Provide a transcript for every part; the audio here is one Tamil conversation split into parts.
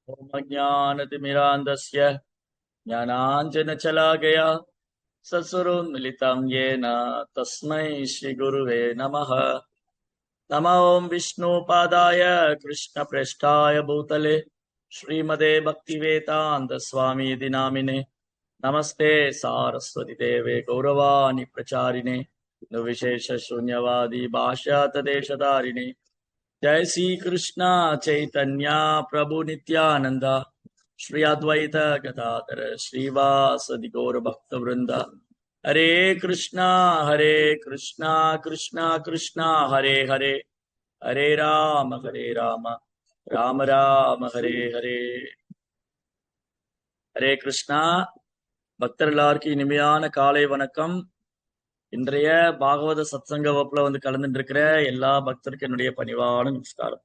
ओम अज्ञानतिमिरान्धस्य ज्ञानाञ्जनशलाकया सत्स्वरोन्मिलितं येन तस्मै श्रीगुरुवे नमः। नमो ओं विष्णुपादाय कृष्णप्रेष्ठाय भूतले श्रीमते भक्तिवेदान्तस्वामीति नामिने नमस्ते सारस्वती देवे गौरवाणि प्रचारिणे निर्विशेषशून्यवादी भाष्यातदेशधारिणे जय श्री कृष्णा चैतन्य प्रभु नित्यानंद श्री अद्वैत गदाधर श्रीवासदि गौर भक्त वृंद हरे कृष्णा कृष्णा कृष्णा हरे हरे हरे राम राम राम हरे हरे हरे कृष्णा பக்தர் எல்லாருக்கும் இனிமையான காலை வணக்கம். இன்றைய பாகவத சத்சங்க வகுப்புல கலந்துட்டு இருக்கிற எல்லா பக்தருக்கும் என்னுடைய பணிவான நமஸ்காரம்.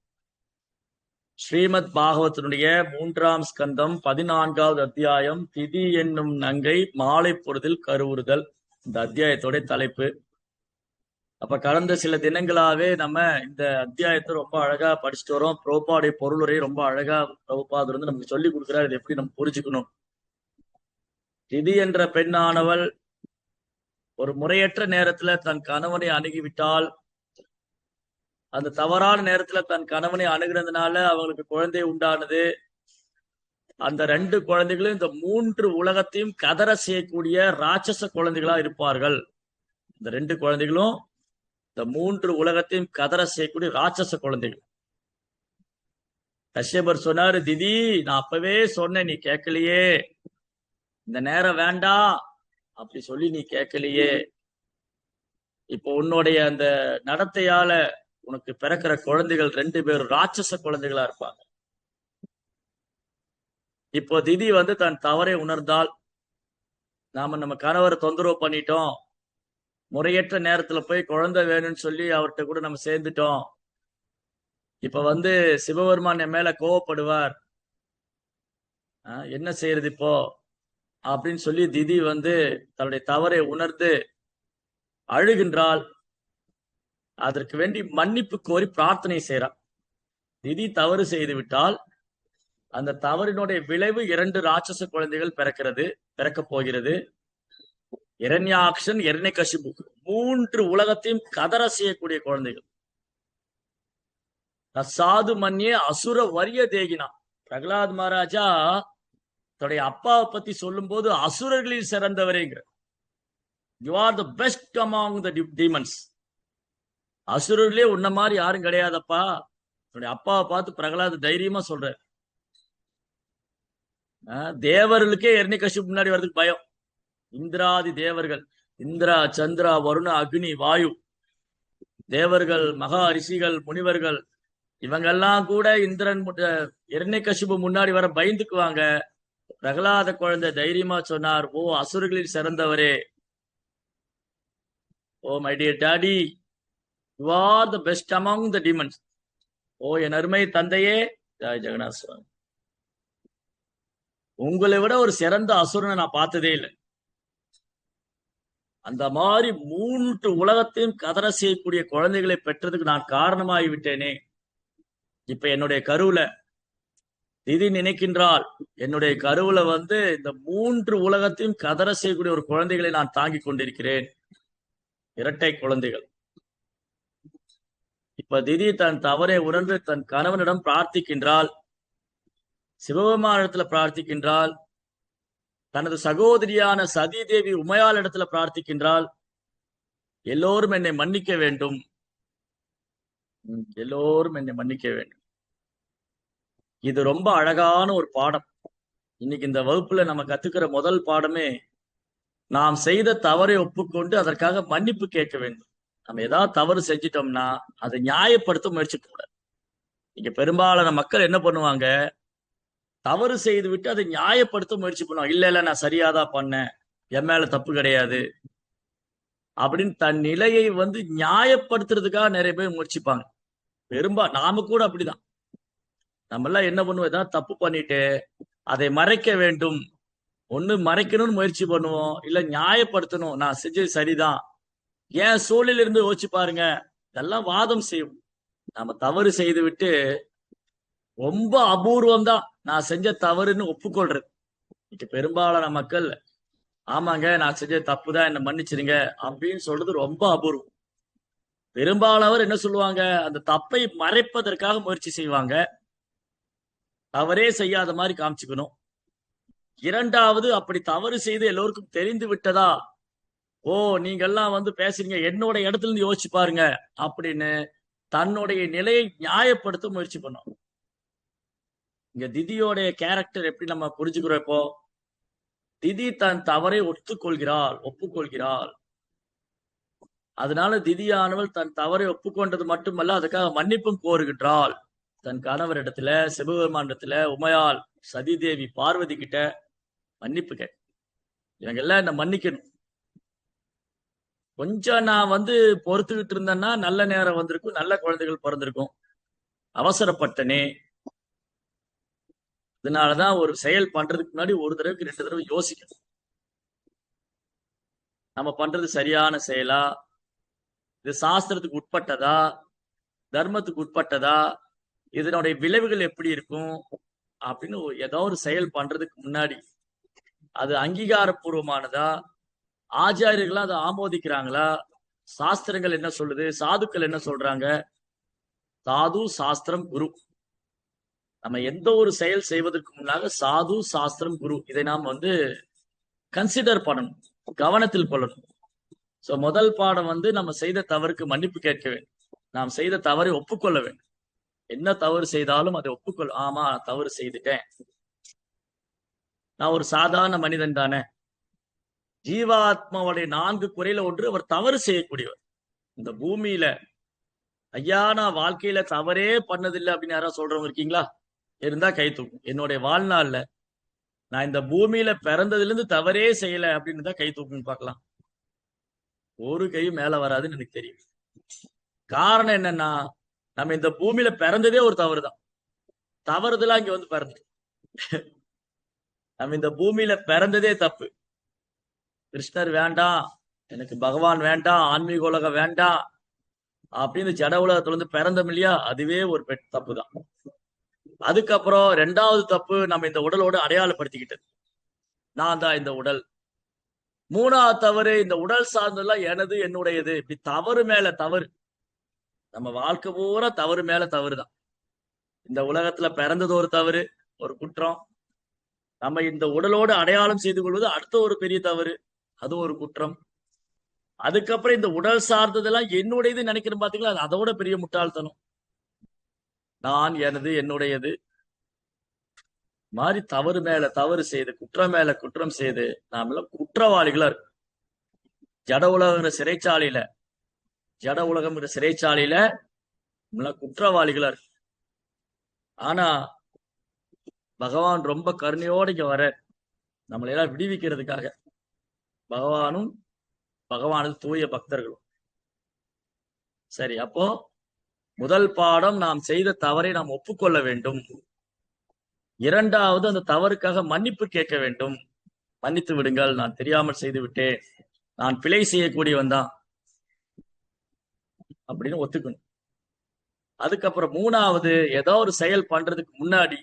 ஸ்ரீமத் பாகவத்தினுடைய 3ஆம் ஸ்கந்தம் 14வது அத்தியாயம் திதி என்னும் நங்கை மாலை பொழுதில் கருவுறுதல். இந்த அத்தியாயத்தோட தலைப்பு. அப்ப கடந்த சில தினங்களாவே நம்ம இந்த அத்தியாயத்தை ரொம்ப அழகா படிச்சுட்டு வரோம். பிரபுபாடைய பொருளுரை ரொம்ப அழகா பிரபுபாதர் நமக்கு சொல்லி கொடுக்கிறார். இதை எப்படி நம்ம புரிஞ்சுக்கணும். திதி என்ற பெண்ணானவள் ஒரு முறையற்ற நேரத்துல தன் கணவனை அணுகிவிட்டால், அந்த தவறான நேரத்துல தன் கணவனை அணுகிறதுனால அவங்களுக்கு குழந்தை உண்டானது. அந்த 2 குழந்தைகளும் இந்த 3 உலகத்தையும் கதற செய்யக்கூடிய ராட்சச குழந்தைகளா இருப்பார்கள். இந்த 2 குழந்தைகளும் இந்த 3 உலகத்தையும் கதற செய்யக்கூடிய ராட்சச குழந்தைகள். கஷ்யபர் சொன்னாரு, திதி நான் அப்பவே சொன்னேன், நீ கேட்கலையே, இந்த நேரம் வேண்டாம் அப்படி சொல்லி நீ கேட்கலையே. இப்போ உன்னுடைய அந்த நடத்தையால உனக்கு பிறக்கிற குழந்தைகள் 2 பேரும் ராட்சச குழந்தைகளா இருப்பாங்க. இப்போ திதி தன் தவறை உணர்ந்தால், நாம நம்ம கணவரை தொந்தரவு பண்ணிட்டோம், முறையற்ற நேரத்துல போய் குழந்தை வேணும்னு சொல்லி அவர்கிட்ட கூட நம்ம சேர்ந்துட்டோம், இப்ப சிவபெருமான் என் மேல கோவப்படுவார், என்ன செய்யறது இப்போ அப்படின்னு சொல்லி திதி தன்னுடைய தவறை உணர்ந்து அழுகின்றால், அதற்கு வேண்டி மன்னிப்பு கோரி பிரார்த்தனை செய்யறார். திதி தவறு செய்து விட்டால் அந்த தவறினுடைய விளைவு 2 ராட்சச குழந்தைகள் பிறக்க போகிறது. இரண்யாக்ஷன், இரண்யகசிபு, 3 உலகத்தையும் கதற செய்யக்கூடிய குழந்தைகள். சாது மன்னியே அசுர வரிய தேகினா. பிரகலாத் மகாராஜா தன்னுடைய அப்பாவை பத்தி சொல்லும் போது அசுரர்களில் சிறந்தவரேங்கிற, you are the best among the demons. அசுரர்களே உன்ன மாதிரி யாரும் கிடையாதப்பா. தன்னுடைய அப்பாவை பார்த்து பிரகலாத் தைரியமா சொல்ற. தேவர்களுக்கே இரண்யகசிபு முன்னாடி வர்றதுக்கு பயம். இந்திராதி தேவர்கள், இந்திரா, சந்திரா, வருண, அக்னி, வாயு தேவர்கள், மகா ரிஷிகள், முனிவர்கள், இவங்கெல்லாம் கூட இந்திரன் இரண்யகசிபு முன்னாடி வர பயந்துக்குவாங்க. பிரகலாத குழந்தை தைரியமா சொன்னார், ஓ அசுரர்களில் சிறந்தவரே, oh my dear daddy, you are the best among the demons. ஓ என் அருமை தந்தையே, ஜெய் ஜெகநாத் சுவாமி, உங்களை விட ஒரு சிறந்த அசுரனை நான் பார்த்ததே இல்லை. அந்த மாதிரி 3 உலகத்தையும் கதற செய்யக்கூடிய குழந்தைகளை பெற்றதுக்கு நான் காரணமாகி விட்டேனே. இப்ப என்னுடைய கருவுல திதி நினைக்கின்றால், என்னுடைய கருவுல இந்த 3 உலகத்தையும் கதற செய்யக்கூடிய ஒரு குழந்தைகளை நான் தாங்கி கொண்டிருக்கிறேன், இரட்டை குழந்தைகள். இப்ப திதி தன் தவறை உணர்ந்து தன் கணவனிடம் பிரார்த்திக்கின்றால், சிவபெருமானிடத்துல பிரார்த்திக்கின்றால், தனது சகோதரியான சதி தேவி உமையாள் இடத்துல பிரார்த்திக்கின்றால், எல்லோரும் என்னை மன்னிக்க வேண்டும், எல்லோரும் என்னை மன்னிக்க வேண்டும். இது ரொம்ப அழகான ஒரு பாடம். இன்னைக்கு இந்த வகுப்புல நம்ம கத்துக்கிற முதல் பாடமே, நாம் செய்த தவறை ஒப்புக்கொண்டு அதற்காக மன்னிப்பு கேட்க வேண்டும். நம்ம ஏதாவது தவறு செஞ்சிட்டோம்னா அதை நியாயப்படுத்த முயற்சி கூடாது. இங்க பெரும்பாலான மக்கள் என்ன பண்ணுவாங்க, தவறு செய்து விட்டு அதை நியாயப்படுத்த முயற்சி பண்ணுவாங்க. இல்ல நான் சரியாதான் பண்ணேன், என் மேல தப்பு கிடையாது அப்படின்னு தன் நிலையை நியாயப்படுத்துறதுக்காக நிறைய பேர் முயற்சிப்பாங்க. நாம கூட அப்படிதான். நம்ம எல்லாம் என்ன பண்ணுவோம், ஏதாவது தப்பு பண்ணிட்டு அதை மறைக்க வேண்டும், ஒண்ணு மறைக்கணும்னு முயற்சி பண்ணுவோம், இல்ல நியாயப்படுத்தணும், நான் செஞ்சது சரிதான், ஏன் சூழலில் இருந்து யோசிச்சு பாருங்க, இதெல்லாம் வாதம் செய்யும். நாம தவறு செய்து விட்டு ரொம்ப அபூர்வம் தான் நான் செஞ்ச தவறுன்னு ஒப்புக்கொள்றது. இன்னைக்கு பெரும்பாலான மக்கள் ஆமாங்க நான் செஞ்ச தப்பு தான், என்ன மன்னிச்சிருங்க அப்படின்னு சொல்றது ரொம்ப அபூர்வம். பெரும்பாலானவர் என்ன சொல்லுவாங்க, அந்த தப்பை மறைப்பதற்காக முயற்சி செய்வாங்க. தவறே செய்யாத மாதிரி காமிச்சுக்கணும். இரண்டாவது, அப்படி தவறு செய்து எல்லோருக்கும் தெரிந்து விட்டதா, ஓ நீங்கெல்லாம் பேசுறீங்க, என்னோட இடத்துல இருந்து யோசிச்சு பாருங்க அப்படின்னு தன்னுடைய நிலையை நியாயப்படுத்த முயற்சி பண்ணும். இங்க திதியோடைய கேரக்டர் எப்படி நம்ம புரிஞ்சுக்கிறோம் இப்போ? திதி தன் தவறை ஒப்புக்கொள்கிறாள். அதனால திதியானவள் தன் தவறை ஒப்புக்கொண்டது மட்டுமல்ல, அதுக்காக மன்னிப்பும் கோருகின்றாள். தன் கணவரிடத்துல, சிவபெருமானிடத்துல, உமையாள், சதிதேவி, பார்வதி கிட்ட மன்னிப்பு கேட்க, இவங்க எல்லாம் என்ன மன்னிக்கணும். கொஞ்சம் நான் பொறுத்துக்கிட்டு இருந்தேன்னா நல்ல நேரம் வந்திருக்கும், நல்ல குழந்தைகள் பிறந்திருக்கும். அவசரப்பட்டனே. அதனாலதான் ஒரு செயல் பண்றதுக்கு முன்னாடி ஒரு தடவைக்கு 2 தடவை யோசிக்கணும். நம்ம பண்றது சரியான செயலா, இது சாஸ்திரத்துக்கு உட்பட்டதா, தர்மத்துக்கு உட்பட்டதா, இதனுடைய விளைவுகள் எப்படி இருக்கும் அப்படின்னு ஏதோ ஒரு செயல் பண்றதுக்கு முன்னாடி அது அங்கீகாரப்பூர்வமானதா, ஆச்சாரியர்களா அதை ஆமோதிக்கிறாங்களா, சாஸ்திரங்கள் என்ன சொல்லுது, சாதுக்கள் என்ன சொல்றாங்க. சாது சாஸ்திரம் குரு. நம்ம எந்த ஒரு செயல் செய்வதற்கு முன்னாக சாது சாஸ்திரம் குரு இதை நாம் கன்சிடர் பண்ணணும், கவனத்தில் கொள்ளணும். சோ முதல் பாடம் நம்ம செய்த தவறுக்கு மன்னிப்பு கேட்க வேண்டும். நாம் செய்த தவறை ஒப்புக்கொள்ள வேண்டும். என்ன தவறு செய்தாலும் அதை ஆமா நான் தவறு செய்துட்டேன். நான் ஒரு சாதாரண மனிதன் தானே. ஜீவாத்மாவுடைய 4 குறையில ஒன்று அவர் தவறு செய்யக்கூடியவர். இந்த பூமியில ஐயா நான் வாழ்க்கையில தவறே பண்ணதில்லை அப்படின்னு யாராவது சொல்றவங்க இருக்கீங்களா? இருந்தா கை தூக்கும். என்னுடைய வாழ்நாள்ல நான் இந்த பூமியில பிறந்ததுல இருந்து தவறே செய்யல அப்படின்னு தான் கை தூக்குன்னு பார்க்கலாம். ஒரு கையும் மேல வராதுன்னு எனக்கு தெரியும். காரணம் என்னன்னா, நம்ம இந்த பூமியில பிறந்ததே ஒரு தவறுதான். தவறுதலா இங்க பிறந்து நம்ம இந்த பூமியில பிறந்ததே தப்பு. கிருஷ்ணர் வேண்டாம், எனக்கு பகவான் வேண்டாம், ஆன்மீக உலகம் வேண்டாம் அப்படின்னு ஜட உலகத்துல பிறந்தோம் இல்லையா, அதுவே ஒரு தப்பு தான். அதுக்கப்புறம் 2வது தப்பு, நம்ம இந்த உடலோடு அடையாளப்படுத்திக்கிட்டது, நான் தான் இந்த உடல். 3வது தவறு, இந்த உடல் சார்ந்தெல்லாம் எனது, என்னுடையது. இப்படி தவறு மேல தவறு. நம்ம வாழ்க்கை பூரா தவறு மேல தவறு தான். இந்த உலகத்துல பிறந்தது ஒரு தவறு, ஒரு குற்றம். நம்ம இந்த உடலோடு அடையாளம் செய்து கொள்வது அடுத்த ஒரு பெரிய தவறு, அது ஒரு குற்றம். அதுக்கப்புறம் இந்த உடல் சார்ந்ததெல்லாம் என்னுடையது நினைக்கிறேன் பாத்தீங்களா, அதோட பெரிய முட்டாள்தனம். நான், எனது, என்னுடையது மாதிரி தவறு மேல தவறு செய்து, குற்றம் மேல குற்றம் செய்து நாம எல்லாம் குற்றவாளிகளா இருக்கு. ஜட உலகங்கிற சிறைச்சாலையில ஜட உலகம்ங்கிற சிறைச்சாலையில குற்றவாளிகளா இருக்கு. ஆனா பகவான் ரொம்ப கருணையோடு இங்க வர நம்மளை எல்லாம் விடுவிக்கிறதுக்காக. பகவானும் பகவானது தூய பக்தர்களும். சரி, அப்போ முதல் பாடம், நாம் செய்த தவறை நாம் ஒப்புக்கொள்ள வேண்டும். 2வது, அந்த தவறுக்காக மன்னிப்பு கேட்க வேண்டும். மன்னித்து விடுங்கள், நான் தெரியாமல் செய்து விட்டேன், நான் பிழை செய்யக்கூடியவன் தான் அப்படின்னு ஒத்துக்கணும். அதுக்கப்புறம் 3வது, ஏதோ ஒரு செயல் பண்றதுக்கு முன்னாடி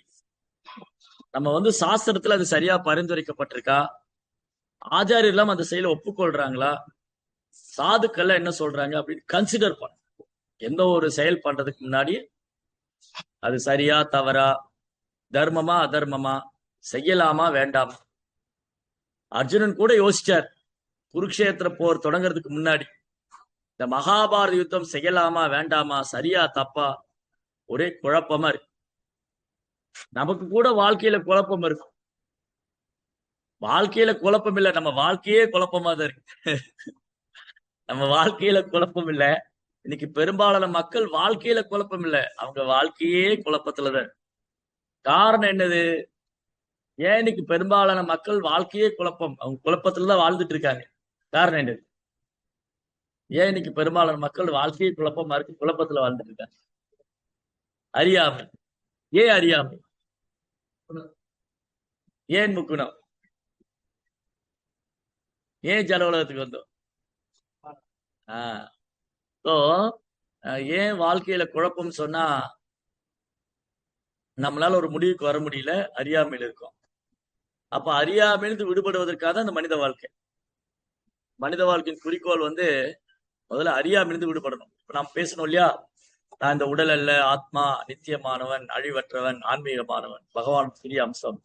நம்ம சாஸ்திரத்துல அது சரியா பரிந்துரைக்கப்பட்டிருக்கா, ஆச்சாரியெல்லாம் அந்த செயலை ஒப்புக்கொள்றாங்களா, சாதுக்கள் என்ன சொல்றாங்க அப்படின்னு கன்சிடர் பண்ண. எந்த ஒரு செயல் பண்றதுக்கு முன்னாடி அது சரியா தவறா, தர்மமா அதர்மமா, செய்யலாமா வேண்டாமா. அர்ஜுனன் கூட யோசிச்சார், குருக்ஷேத்திர போர் தொடங்குறதுக்கு முன்னாடி இந்த மகாபாரத யுத்தம் செய்யலாமா வேண்டாமா, சரியா தப்பா, ஒரே குழப்பமா இருக்கு. நமக்கு கூட வாழ்க்கையில குழப்பம் இருக்கும். வாழ்க்கையில குழப்பம் இல்லை, நம்ம வாழ்க்கையே குழப்பமா தான் இருக்கு. நம்ம வாழ்க்கையில குழப்பம் இல்லை. இன்னைக்கு பெரும்பாலான மக்கள் வாழ்க்கையில குழப்பம் இல்லை, அவங்க வாழ்க்கையே குழப்பத்துலதான். காரணம் என்னது? ஏன் இன்னைக்கு பெரும்பாலான மக்கள் வாழ்க்கையே குழப்பம், அவங்க குழப்பத்துலதான் வாழ்ந்துட்டு இருக்காங்க. காரணம் என்னது? ஏன் இன்னைக்கு பெரும்பாலான மக்கள் வாழ்க்கையே குழப்பமா இருக்கு, குழப்பத்துல வாழ்ந்துட்டு இருக்காங்க? அறியாமை. ஏன் அறியாமை? ஏன் முக்குணம்? ஏன் ஜட உலகத்துக்கு வந்தோம்? ஏன் வாழ்க்கையில குழப்பம் சொன்னா, நம்மளால ஒரு முடிவுக்கு வர முடியல, அறியாமையில் இருக்கோம். அப்ப அறியாமையிலிருந்து விடுபடுவதற்காக தான் இந்த மனித வாழ்க்கை. மனித வாழ்க்கையின் குறிக்கோள் வந்து முதல்ல அறியாமையிலிருந்து விடுபடணும். இப்ப நாம் பேசணும் இல்லையா, நான் இந்த உடல் அல்ல, ஆத்மா, நித்தியமானவன், அழிவற்றவன், ஆன்மீகமானவன், பகவான் சிறிய அம்சம்.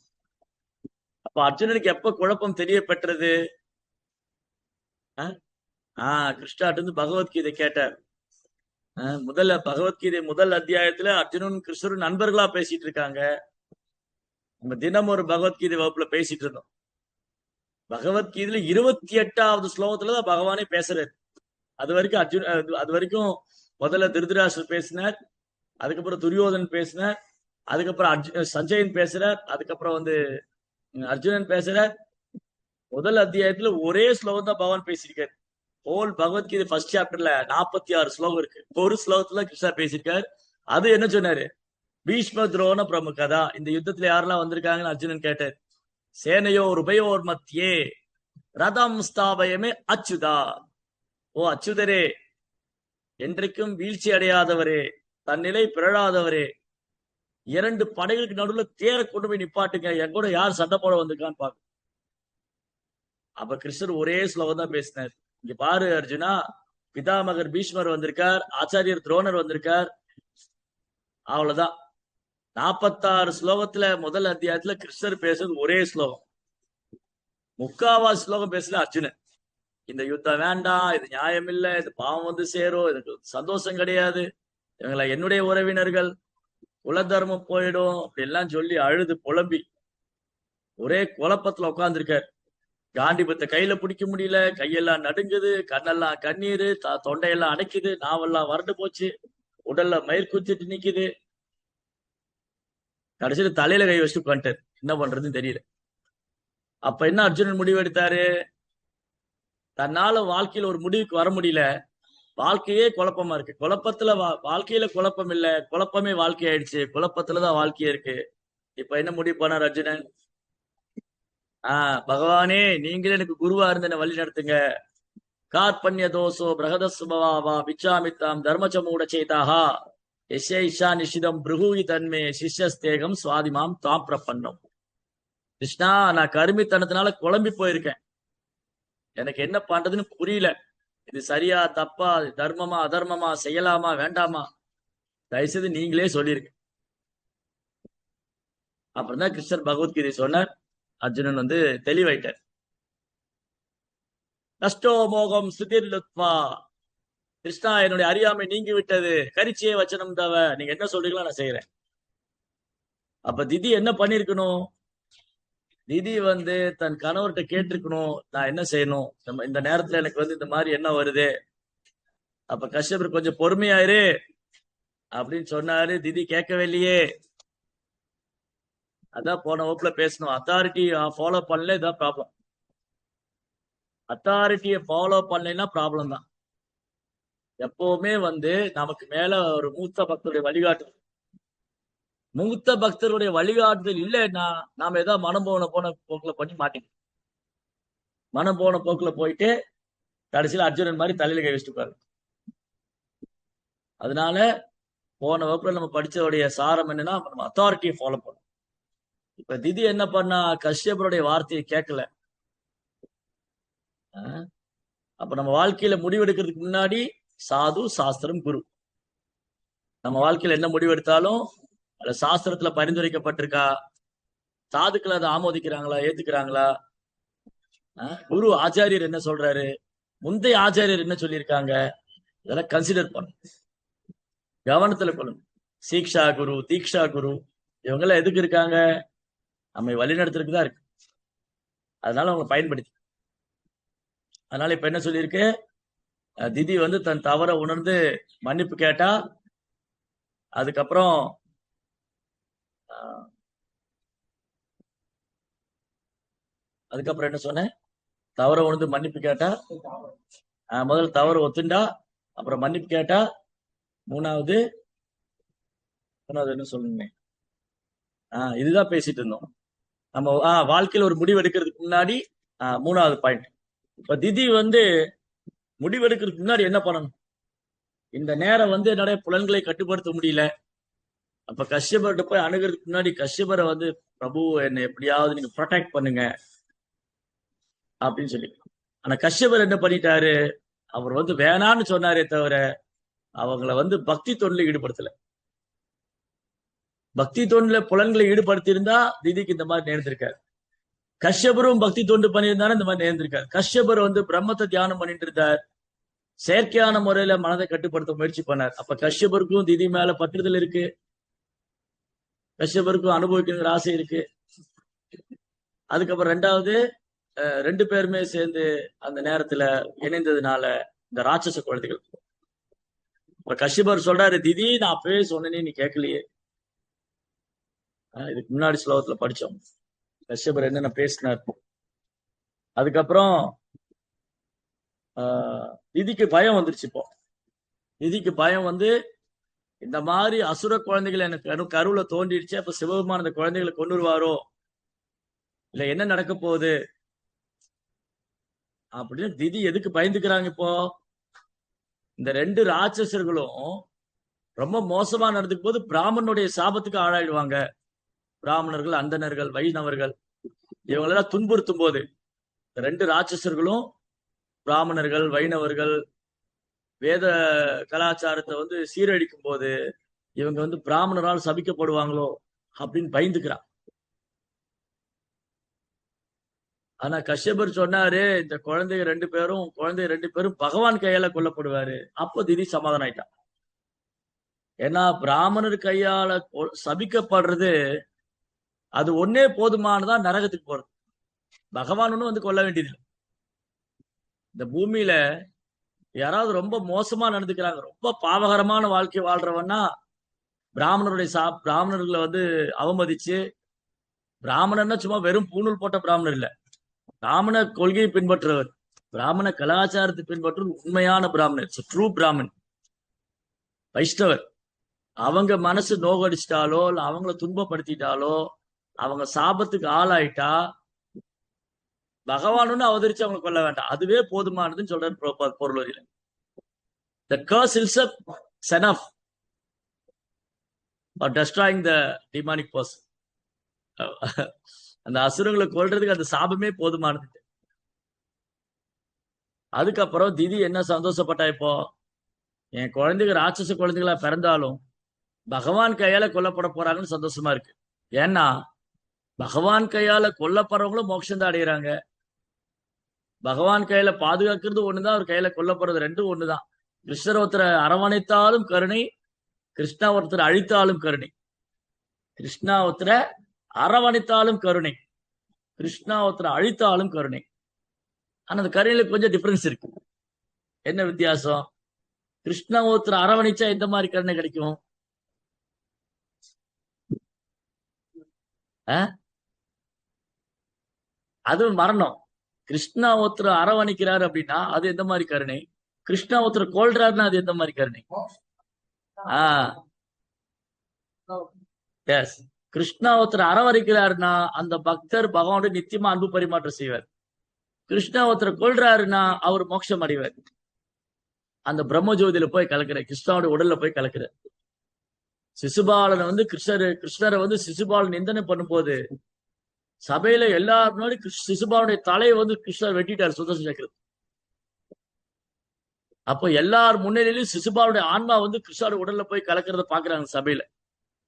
அப்ப அர்ஜுனனுக்கு எப்ப குழப்பம் தெரிய பெற்றது? கிருஷ்ணாட்டு இருந்து பகவத்கீதை கேட்டார். முதல்ல பகவத்கீதை முதல் அத்தியாயத்துல அர்ஜுனன் கிருஷ்ணரும் நண்பர்களா பேசிட்டு இருக்காங்க. நம்ம தினம் ஒரு பகவத்கீதை வகுப்புல பேசிட்டு இருந்தோம். பகவத்கீதையில 28வது ஸ்லோகத்துலதான் பகவானே பேசுறாரு. அது வரைக்கும் அது வரைக்கும் முதல்ல திருதராஷ்டிரர் பேசினார், அதுக்கப்புறம் துரியோதன் பேசினார், அதுக்கப்புறம் சஞ்சயன் பேசுறார், அதுக்கப்புறம் வந்து அர்ஜுனன் பேசுறார். முதல் அத்தியாயத்துல ஒரே ஸ்லோகம் தான் பகவான் பேசியிருக்காரு. ஹோல் பகவத்கீதை ஃபர்ஸ்ட் சாப்டர்ல 46 ஸ்லோகம் இருக்கு. ஒரு ஸ்லோகத்துல கிருஷ்ணா பேசியிருக்காரு. அது என்ன சொன்னாரு? பீஷ்ம துரோண பிரமுகதா, இந்த யுத்தத்துல யாரெல்லாம் வந்திருக்காங்கன்னு அர்ஜுனன் கேட்டார். சேனையோ உபயோர் மத்தியே ரதம் ஸ்தாபயமே அச்சுதா. ஓ அச்சுதரே, என்றைக்கும் வீழ்ச்சி அடையாதவரே, தன்னிலை பிறழாதவரே, 2 படைகளுக்கு நடுவுல தேரை கொண்டு போய் நிப்பாட்டுங்க, என் கூட யார் சண்டை போட வந்திருக்கான்னு பாக்க. அப்ப கிருஷ்ணர் ஒரே ஸ்லோகம் தான் பேசினார். இங்க பாரு அர்ஜுனா, பிதாமகர் பீஷ்மர் வந்திருக்கார், ஆச்சாரியர் துரோணர் வந்திருக்கார், அவ்வளவுதான். 46 ஸ்லோகத்துல முதல் அத்தியாயத்துல கிருஷ்ணர் பேசுறது ஒரே ஸ்லோகம். 3/4 ஸ்லோகம் பேசல அர்ஜுனன். இந்த யுத்தம் வேண்டாம், இது நியாயம் இல்லை, இது பாவம் வந்து சேரும், இதுக்கு சந்தோஷம் கிடையாது, இவங்களை என்னுடைய உறவினர்கள், குல தர்மம் போயிடும், அப்படி எல்லாம் சொல்லி அழுது புலம்பி ஒரே குழப்பத்துல உட்கார்ந்துருக்காரு. காண்டிபத்தை கையில பிடிக்க முடியல, கையெல்லாம் நடுங்குது, கண்ணெல்லாம் கண்ணீரு, தொண்டையெல்லாம் அடைக்குது, நாவெல்லாம் வறண்டு போச்சு, உடல்ல மயிர் குத்திட்டு நிக்குது. கடைசியில தலையில கை வச்சுட்டு உட்காந்துட்டாரு. என்ன பண்றதுன்னு தெரியல. அப்ப என்ன அர்ஜுனன் முடிவு எடுத்தாரு? தன்னால வாழ்க்கையில ஒரு முடிவுக்கு வர முடியல, வாழ்க்கையே குழப்பமா இருக்கு, குழப்பத்துல வாழ்க்கையில குழப்பம் இல்ல, குழப்பமே வாழ்க்கை ஆயிடுச்சு, குழப்பத்துலதான் வாழ்க்கையே இருக்கு. இப்ப என்ன முடிவு பண்ணார் அர்ஜுனன்? பகவானே, நீங்களே எனக்கு குருவா இருந்து என்ன வழி நடத்துங்க. கார்பண்ய தோசோ பிரகத சுபவாவா பிச்சாமித்தாம் தர்மச்சமூட சேதாகா எஸ்யா நிஷிதம் பிருகூயி தன்மே சிஷ்யஸ்தேகம் சுவாதிமாம் தாம் பிரபன்னம். கிருஷ்ணா, நான் கருமித்தனத்தினால குழம்பி போயிருக்கேன், எனக்கு என்ன பண்றதுன்னு புரியல. இது சரியா தப்பா, தர்மமா அதர்மமா, செய்யலாமா வேண்டாமா, தயவுசெய்து நீங்களே சொல்லிருக்க. அப்புறம் தான் கிருஷ்ணர் பகவத்கீதை சொன்னார். அர்ஜுனன் வந்து தெளிவாயிட்டார். கஷ்டோ மோகம் சுதிர்லுத்வா, கிருஷ்ணா என்னுடைய அறியாமை நீங்கி விட்டது, கரிச்சியே வச்சனம் தவ, நீங்க என்ன சொல்றீங்களோ நான் செய்யறேன். அப்ப திதி என்ன பண்ணிருக்கணும்? திதி வந்து தன் கணவர்கிட்ட கேட்டிருக்கணும், நான் என்ன செய்யணும், இந்த நேரத்துல எனக்கு வந்து இந்த மாதிரி என்ன வருது. அப்ப கஷ்யபர் கொஞ்சம் பொறுமையாயிரு அப்படின்னு சொன்னாரு. திதி கேட்கவே இல்லையே. அதான் போன வகுப்புல பேசணும். அத்தாரிட்டி ஃபாலோ பண்ணல, இதான் ப்ராப்ளம். அத்தாரிட்டியை ஃபாலோ பண்ணலைன்னா ப்ராப்ளம் தான். எப்பவுமே வந்து நமக்கு மேல ஒரு மூத்த பக்தருடைய வழிகாட்டுதல், மூத்த பக்தருடைய வழிகாட்டுதல் இல்லைன்னா நாம ஏதாவது மனம் போன போக்குல பண்ணி மாட்டேங்க. மனம் போன போக்குல போயிட்டு கடைசியில் அர்ஜுனன் மாதிரி தலையில கை வச்சுட்டு பாரு. அதனால போன வகுப்புல நம்ம படிச்சவருடைய சாரம் என்னன்னா, நம்ம அத்தாரிட்டியை ஃபாலோ பண்ணணும். இப்ப திதி என்ன பண்ணா, கஷ்யபருடைய வார்த்தையை கேட்கல. அப்ப நம்ம வாழ்க்கையில முடிவெடுக்கிறதுக்கு முன்னாடி சாது, சாஸ்திரம், குரு. நம்ம வாழ்க்கையில என்ன முடிவெடுத்தாலும் அது சாஸ்திரத்துல பரிந்துரைக்கப்பட்டிருக்கா, சாதுக்கள் அதை ஆமோதிக்கிறாங்களா, ஏத்துக்கிறாங்களா, குரு ஆச்சாரியர் என்ன சொல்றாரு, முந்தைய ஆச்சாரியர் என்ன சொல்லியிருக்காங்க, இதெல்லாம் கன்சிடர் பண்ணும், கவனத்துல கொள்ளும். சீக்ஷா குரு, தீக்ஷா குரு, இவங்கெல்லாம் எதுக்கு இருக்காங்க? நம்ம வழிநடத்துறதுக்கு தான் இருக்கு. அதனால அவங்க பயன்படுத்தி. அதனால இப்ப என்ன சொல்லியிருக்கு, திதி வந்து தன் தவற உணர்ந்து மன்னிப்பு கேட்டா, அதுக்கப்புறம் என்ன சொன்னேன், தவற உணர்ந்து மன்னிப்பு கேட்டா, முதல்ல தவறு ஒத்துண்டா, அப்புறம் மன்னிப்பு கேட்டா, மூணாவது என்ன சொல்லுங்க, இதுதான் பேசிட்டு இருந்தோம் நம்ம. வாழ்க்கையில் ஒரு முடிவு எடுக்கிறதுக்கு முன்னாடி மூணாவது பாயிண்ட். இப்ப திதி வந்து முடிவு எடுக்கிறதுக்கு முன்னாடி என்ன பண்ணணும்? இந்த நேரம் வந்து என்னுடைய புலன்களை கட்டுப்படுத்த முடியல, அப்ப கஷ்யபர்கிட்ட போய் அணுகிறதுக்கு முன்னாடி கஷ்யபரை வந்து பிரபு என்னை எப்படியாவது நீங்க ப்ரொடெக்ட் பண்ணுங்க அப்படின்னு சொல்லி. ஆனா கஷ்யபர் என்ன பண்ணிட்டாரு, அவர் வந்து வேணான்னு சொன்னாரே தவிர அவங்கள வந்து பக்தி தொண்டில் ஈடுபடுத்தல. பக்தி தொண்டுல புலன்களை ஈடுபடுத்தி இருந்தா திதிக்கு இந்த மாதிரி நேர்ந்திருக்காரு. கஷ்யபரும் பக்தி தொண்டு பண்ணியிருந்தாலும் இந்த மாதிரி நேர்ந்திருக்காரு. கஷ்யபர் வந்து பிரம்மத்தை தியானம் பண்ணிட்டு இருந்தார், செயற்கையான முறையில மனதை கட்டுப்படுத்த முயற்சி பண்ணார். அப்ப கஷ்யபருக்கும் திதி மேல பற்றுதல் இருக்கு, கஷ்யபருக்கும் அனுபவிக்கிற ஆசை இருக்கு. அதுக்கப்புறம் ரெண்டாவது ரெண்டு பேருமே சேர்ந்து அந்த நேரத்துல இணைந்ததுனால இந்த ராட்சச குழந்தைகள். இப்ப கஷ்யபர் சொல்றாரு, திதி நான் அப்பவே சொன்னேனே நீ கேட்கலையே. இதுக்கு முன்னாடி ஸ்லோகத்துல படிச்சோம் கஷ்யபர் என்னென்ன பேசினார். அதுக்கப்புறம் திதிக்கு பயம் வந்துருச்சு. இப்போ திதிக்கு பயம் வந்து இந்த மாதிரி அசுர குழந்தைகள் எனக்கு கருவுல தோண்டிடுச்சு, அப்ப சிவபெருமான் அந்த குழந்தைகளை கொண்டு வருவாரோ இல்ல என்ன நடக்க போகுது அப்படின்னு திதி எதுக்கு பயந்துக்கிறாங்க. இப்போ இந்த ரெண்டு ராட்சசர்களும் ரொம்ப மோசமா நடந்துக்கும் போது பிராமணனுடைய சாபத்துக்கு ஆளாயிடுவாங்க. பிராமணர்கள், அந்தணர்கள், வைணவர்கள் இவங்களெல்லாம் துன்புறுத்தும் போது ரெண்டு ராட்சசர்களும் பிராமணர்கள், வைணவர்கள் வேத கலாச்சாரத்தை வந்து சீரழிக்கும் போது இவங்க வந்து பிராமணரால் சபிக்கப்படுவாங்களோ அப்படின்னு பயந்துக்கிறான். ஆனா கஷ்யபர் சொன்னாரு, இந்த குழந்தைங்க ரெண்டு பேரும் பகவான் கையால கொல்லப்படுவாரு. அப்போ திதி சமாதானம் ஆயிட்டான். ஏன்னா பிராமணர் கையால சபிக்கப்படுறது அது ஒன்னே போதுமானதான் நரகத்துக்கு போறது. பகவான் ஒன்னும் வந்து கொல்ல வேண்டியது. இந்த பூமியில யாராவது ரொம்ப மோசமா நடந்துக்கிறாங்க, ரொம்ப பாவகரமான வாழ்க்கை வாழ்றவன்னா பிராமணர்களை வந்து அவமதிச்சு, பிராமணர்னா சும்மா வெறும் பூணூல் போட்ட பிராமணர் இல்ல, பிராமண கொள்கையை பின்பற்றுவர், பிராமண கலாச்சாரத்தை பின்பற்றும் உண்மையான பிராமணர், ட்ரூ பிராமன், வைஷ்ணவர். அவங்க மனசு நோகடிச்சிட்டாலோ இல்ல அவங்கள துன்பப்படுத்திட்டாலோ அவங்க சாபத்துக்கு ஆளாயிட்டா பகவான் அவதரிச்சு அவங்க கொல்ல வேண்டாம், அதுவே போதுமானதுன்னு சொல்றாரு பொருள் வரியில. The curse itself is enough for destroying the demonic person. அந்த அசுரங்களை கொல்றதுக்கு அந்த சாபமே போதுமானது. அதுக்கப்புறம் திதி என்ன சந்தோஷப்பட்டா, இப்போ என் குழந்தைங்க ராட்சச குழந்தைகளா பிறந்தாலும் பகவான் கையால கொல்லப்பட போறாங்கன்னு சந்தோஷமா இருக்கு. ஏன்னா பகவான் கையால கொல்லப்படுறவங்களும் மோட்சம் தான் அடைகிறாங்க. பகவான் கையில பாதுகாக்கிறது ஒண்ணுதான், அவர் கையில கொல்லப்படுறது ரெண்டும் ஒண்ணுதான். கிருஷ்ணர் ஒருத்தரை அரவணைத்தாலும் கருணை, கிருஷ்ணா ஒருத்தரை அழித்தாலும் கருணை. கிருஷ்ணா ஒருத்தரை அரவணைத்தாலும் கருணை, கிருஷ்ணா ஒருத்தரை அழித்தாலும் கருணை. ஆனா அந்த கருணையில கொஞ்சம் டிஃபரன்ஸ் இருக்கு. என்ன வித்தியாசம்? கிருஷ்ணா ஒருத்தரை அரவணைச்சா எந்த மாதிரி கருணை கிடைக்கும்? அது மரணம். கிருஷ்ணா ஒருத்தர் அரவணைக்கிறாரு அப்படின்னா அது எந்த மாதிரி கருணை? கிருஷ்ணா ஒருத்தர் கொள்றாருன்னா அது எந்த மாதிரி கருணை? எஸ், கிருஷ்ணா ஒருத்தர் அரவணைக்கிறாருன்னா அந்த பக்தர் பகவானோட நித்தியமா அன்பு பரிமாற்றம் செய்வார். கிருஷ்ணா ஒருத்தர் கொள்றாருன்னா அவர் மோட்சம் அடைவார். அந்த பிரம்மஜோதியில போய் கலக்கிற, கிருஷ்ணாவோட உடல்ல போய் கலக்கிற. சிசுபாலனை வந்து கிருஷ்ணரை வந்து சிசுபாலன் நிந்தனை பண்ணும்போது சபையில எல்லாரும் முன்னாடி சிசுபாலனுடைய தலையை வந்து கிருஷ்ணர் வெட்டிட்டார் சுதர்சன சக்கரத்தை. அப்போ எல்லார் முன்னிலையிலும் சிசுபாலுடைய ஆன்மா வந்து கிருஷ்ணோட உடல்ல போய் கலக்கிறத பாக்குறாங்க சபையில.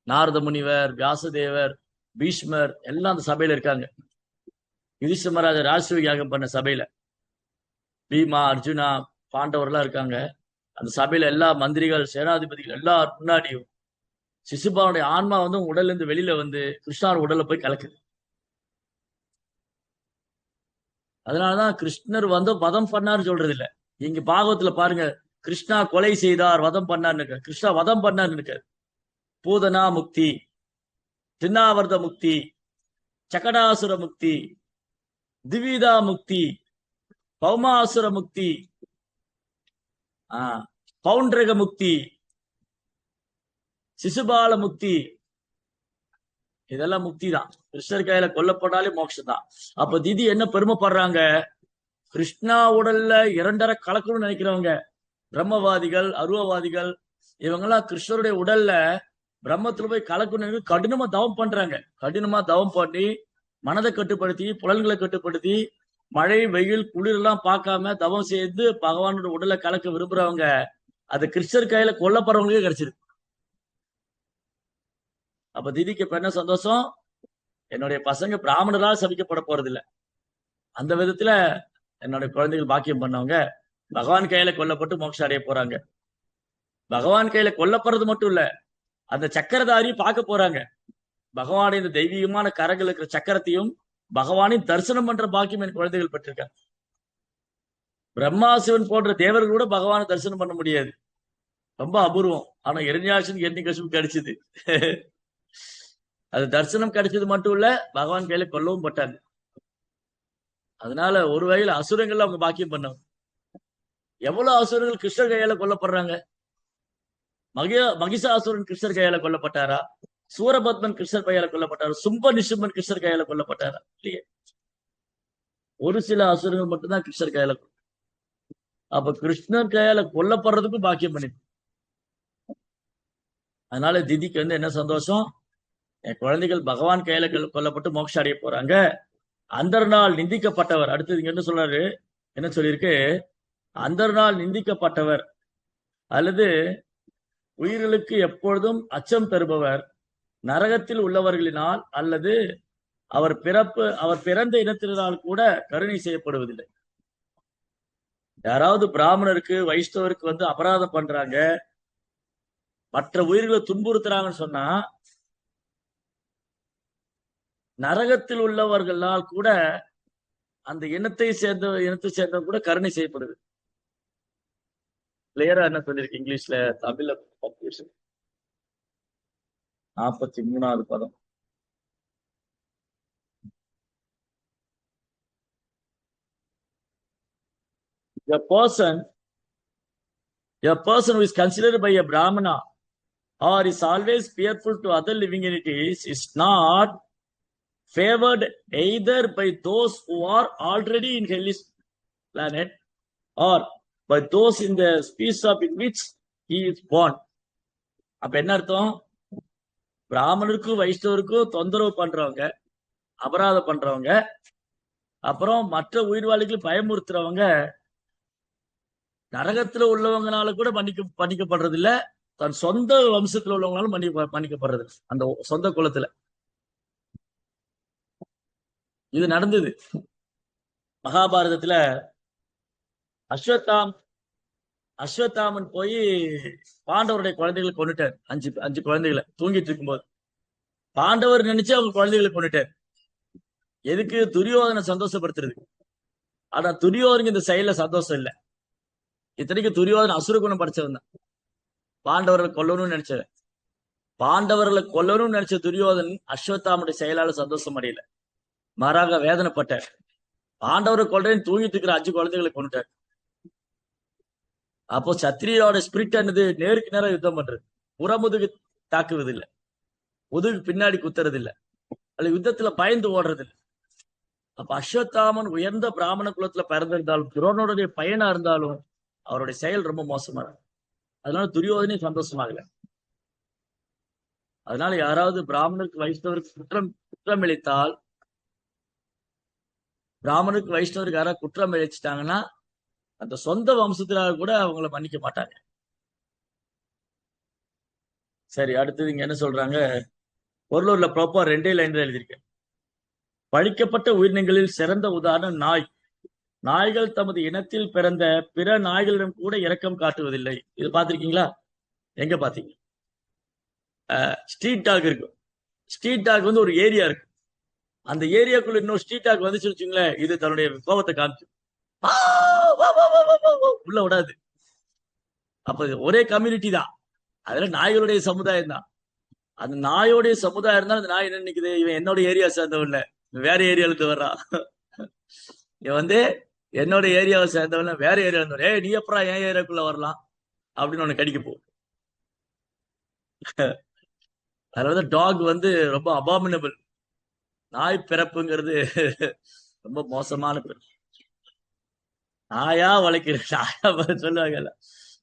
நாரத முனிவர், வியாசதேவர், பீஷ்மர் எல்லாம் அந்த சபையில இருக்காங்க. யுதிஷ்டிர மகாராஜா ராஜசூய யாகம் பண்ண சபையில பீமா, அர்ஜுனா, பாண்டவர்லாம் இருக்காங்க. அந்த சபையில எல்லா மந்திரிகள், சேனாதிபதிகள் எல்லார் முன்னாடியும் சிசுபாலுடைய ஆன்மா வந்து உடல்ல இருந்து வெளியில வந்து கிருஷ்ணாவோட உடல்ல போய் கலக்குது. அதனாலதான் கிருஷ்ணர் வந்து வதம் பண்ணாருன்னு சொல்றது இல்ல. இங்க பாகவத்துல பாருங்க, கிருஷ்ணா கொலை செய்தார், வதம் பண்ணார்னு. கிருஷ்ணா வதம் பண்ணார்னு இருக்காரு. பூதனா முக்தி, திருநாவர்த முக்தி, சகடாசுர முக்தி, திவிதா முக்தி, பௌமாசுர முக்தி, பவுண்டரக முக்தி, சிசுபால முக்தி, இதெல்லாம் முக்தி தான். கிருஷ்ணர் கையில கொல்லப்பட்டாலே மோட்சம் தான். அப்ப திதி என்ன பெருமைப்படுறாங்க? கிருஷ்ணா உடல்ல இரண்டரை கலக்கணும்னு நினைக்கிறவங்க பிரம்மவாதிகள், அருவவாதிகள், இவங்கெல்லாம் கிருஷ்ணருடைய உடல்ல பிரம்மத்துல போய் கலக்கணும் கடினமா தவம் பண்றாங்க. கடினமா தவம் பண்ணி மனதை கட்டுப்படுத்தி புலன்களை கட்டுப்படுத்தி மழை வெயில் குளிர் எல்லாம் பார்க்காம தவம் செய்து பகவானோட உடலை கலக்க விரும்புறவங்க அது கிருஷ்ணர் கையில கொல்லப்படுறவங்களுக்கே கிடைச்சிருக்கு. அப்ப திதிக்கு இப்ப என்ன சந்தோஷம், என்னுடைய பசங்க பிராமணரால் சபிக்கப்பட போறது இல்ல. அந்த விதத்துல என்னுடைய குழந்தைகள் பாக்கியம் பண்ணவங்க பகவான் கையில கொல்லப்பட்டு மோட்சம் அடைய போறாங்க. பகவான் கையில கொல்லப்படுறது மட்டும் இல்ல, அந்த சக்கரதாரி பார்க்க போறாங்க. பகவானின் இந்த தெய்வீகமான கரங்கள் இருக்கிற சக்கரத்தையும் பகவானின் தரிசனம் பண்ற பாக்கியம் என் குழந்தைகள் பெற்றிருக்காங்க. பிரம்மா சிவன் போன்ற தேவர்கள் கூட பகவானை தரிசனம் பண்ண முடியாது, ரொம்ப அபூர்வம். ஆனா இரண்யாட்சன் எண்ணிக்கசும் கிடைச்சது. அது தரிசனம் கிடைச்சது மட்டும் இல்ல, பகவான் கையில கொல்லவும் பட்டாங்க. அதனால ஒரு வகையில அசுரங்கள் அவங்க பாக்கியம் பண்ணவங்க. எவ்வளவு அசுரங்கள் கிருஷ்ணர் கையால கொல்லப்படுறாங்க. மகிஷாசுரன் கிருஷ்ணர் கையால கொல்லப்பட்டாரா? சூரபத்மன் கிருஷ்ணர் கையால கொல்லப்பட்டாரா? சும்ப நிசும்பன் கிருஷ்ணர் கையால கொல்லப்பட்டாரா? இல்லையே. ஒரு சில அசுரங்கள் மட்டும்தான் கிருஷ்ணர் கையால. அப்ப கிருஷ்ணர் கையால கொல்லப்படுறதுக்கும் பாக்கியம் பண்ணி. அதனால திதிக்கு என்ன சந்தோஷம், என் குழந்தைகள் பகவான் கையில கொல்லப்பட்டு மோட்சம் அடைய போறாங்க. அந்த நாள் நிந்திக்கப்பட்டவர். அடுத்தது இங்க என்ன சொல்றாரு, என்ன சொல்லியிருக்கு, அந்த நாள் நிந்திக்கப்பட்டவர் அல்லது உயிர்களுக்கு எப்பொழுதும் அச்சம் தருபவர் நரகத்தில் உள்ளவர்களினால் அல்லது அவர் பிறந்த இனத்தினால் கூட கருணை செய்யப்படுவதில்லை. யாராவது பிராமணருக்கு வைஷ்ணவருக்கு அபராதம் பண்றாங்க, மற்ற உயிர்களை துன்புறுத்துறாங்கன்னு சொன்னா நரகத்தில் உள்ளவர்களால் கூட அந்த இனத்தை சேர்ந்த கூட கருணை செய்யப்படுது. கிளியரா என்ன சொல்லிருக்கு இங்கிலீஷ்ல, தமிழ்ல 43வது பதம். A person who is considered by a Brahmana or is always fearful to other living entities is not favored either by those who are already in hellish planet or by those in the species of in which he is born. அப்ப என்ன அர்த்தம், பிராமணருக்கும் வைஷ்ணவருக்கும் தொந்தரவு பண்றவங்க, அபராதம் பண்றவங்க, அப்புறம் மற்ற உயிர்வாளிகளுக்கு பயமுறுத்துறவங்க நரகத்துல உள்ளவங்கனால கூட மன்னிக்கப்படுறது இல்ல, தன் சொந்த வம்சத்துல உள்ளவங்களாலும் மன்னிக்கப்படுறது, அந்த சொந்த குலத்துல. இது நடந்தது மகாபாரதத்துல. அஸ்வத்தாமன் போய் பாண்டவருடைய குழந்தைகளை கொண்டுட்டார். அஞ்சு குழந்தைகளை தூங்கிட்டு இருக்கும்போது பாண்டவர் நினைச்சு அவங்க குழந்தைகளை கொண்டுட்டார். எதுக்கு? துரியோதனை சந்தோஷப்படுத்துறது. ஆனா துரியோதனுக்கு இந்த செயல சந்தோஷம் இல்லை. இத்தனைக்கு துரியோதன அசுர குணம் படிச்சவன் தான். பாண்டவர்களை கொல்லணும்னு நினைச்சவன். பாண்டவர்களை கொல்லணும்னு நினைச்ச துரியோதன் அஸ்வத்தாமனுடைய செயலால சந்தோஷம் அடையல, மாறாக வேதனைப்பட்டார். பாண்டவரை கொல்றேன்னு தூங்கிட்டு இருக்கிற 5 குழந்தைகளை கொண்டுட்டார். அப்போ சத்திரியோட ஸ்பிரிட் என்னது, நேருக்கு நேரம் யுத்தம் பண்றது, புறமுதுகு தாக்குவது இல்லை, முதுகு பின்னாடி குத்துறது இல்லை, அல்ல யுத்தத்துல பயந்து ஓடுறது இல்லை. அப்ப அஸ்வத்தாமன் உயர்ந்த பிராமண குலத்துல பிறந்திருந்தாலும் துரோணனுடைய பையனா இருந்தாலும் அவருடைய செயல் ரொம்ப மோசமா இருக்கு. அதனால துரியோதனே சந்தோஷமாகல. அதனால யாராவது பிராமணருக்கு வைஷ்ணவருக்கு குற்றம் இழைத்தால், பிராமணருக்கு வைஷ்ணவருக்கு யாராவது குற்றம் இழைச்சிட்டாங்கன்னா அந்த சொந்த வம்சத்தினால கூட அவங்கள மன்னிக்க மாட்டாங்க. சரி, அடுத்தது இங்க என்ன சொல்றாங்க, பொருளூர்ல ப்ராப்பர் 2 லைன் எழுதியிருக்கேன். பழிக்கப்பட்ட உயிரினங்களில் சிறந்த உதாரணம் நாய். நாய்கள் தமது இனத்தில் பிறந்த பிற நாய்களிடம் கூட இரக்கம் காட்டுவதில்லை. இது பாத்திருக்கீங்களா? எங்க பாத்தீங்க? ஸ்ட்ரீட் டாக் இருக்கும். ஸ்ட்ரீட் டாக் ஒரு ஏரியா இருக்கு. அந்த ஏரியாக்குள்ள இன்னொரு ஸ்ட்ரீட் டாக் வந்துச்சு வச்சுங்களேன், இது தன்னுடைய கோபத்தை காமிச்சு உள்ள விடாது. அப்ப ஒரே கம்யூனிட்டி தான், அதுல நாய்களுடைய சமுதாயம் தான். அந்த நாயோடைய சமுதாயம் இருந்தா அந்த நாய் என்ன நினைக்குது, இவன் என்னோட ஏரியா சேர்ந்தவன் இல்ல, வேற ஏரியால இருந்து வர்றான், இவன் என்னோட ஏரியாவை சேர்ந்தவன் வேற ஏரியா இருந்தவன், நீ அப்புறம் என் ஏரியாக்குள்ள வரலாம் அப்படின்னு ஒண்ணு கடிக்க போ. அதாவது டாக் ரொம்ப அபாமினபிள். நாய் பிறப்புங்கிறது ரொம்ப மோசமான பிறப்பு. நாயா வளைக்கிற நாயா சொல்லுவாங்கல்ல,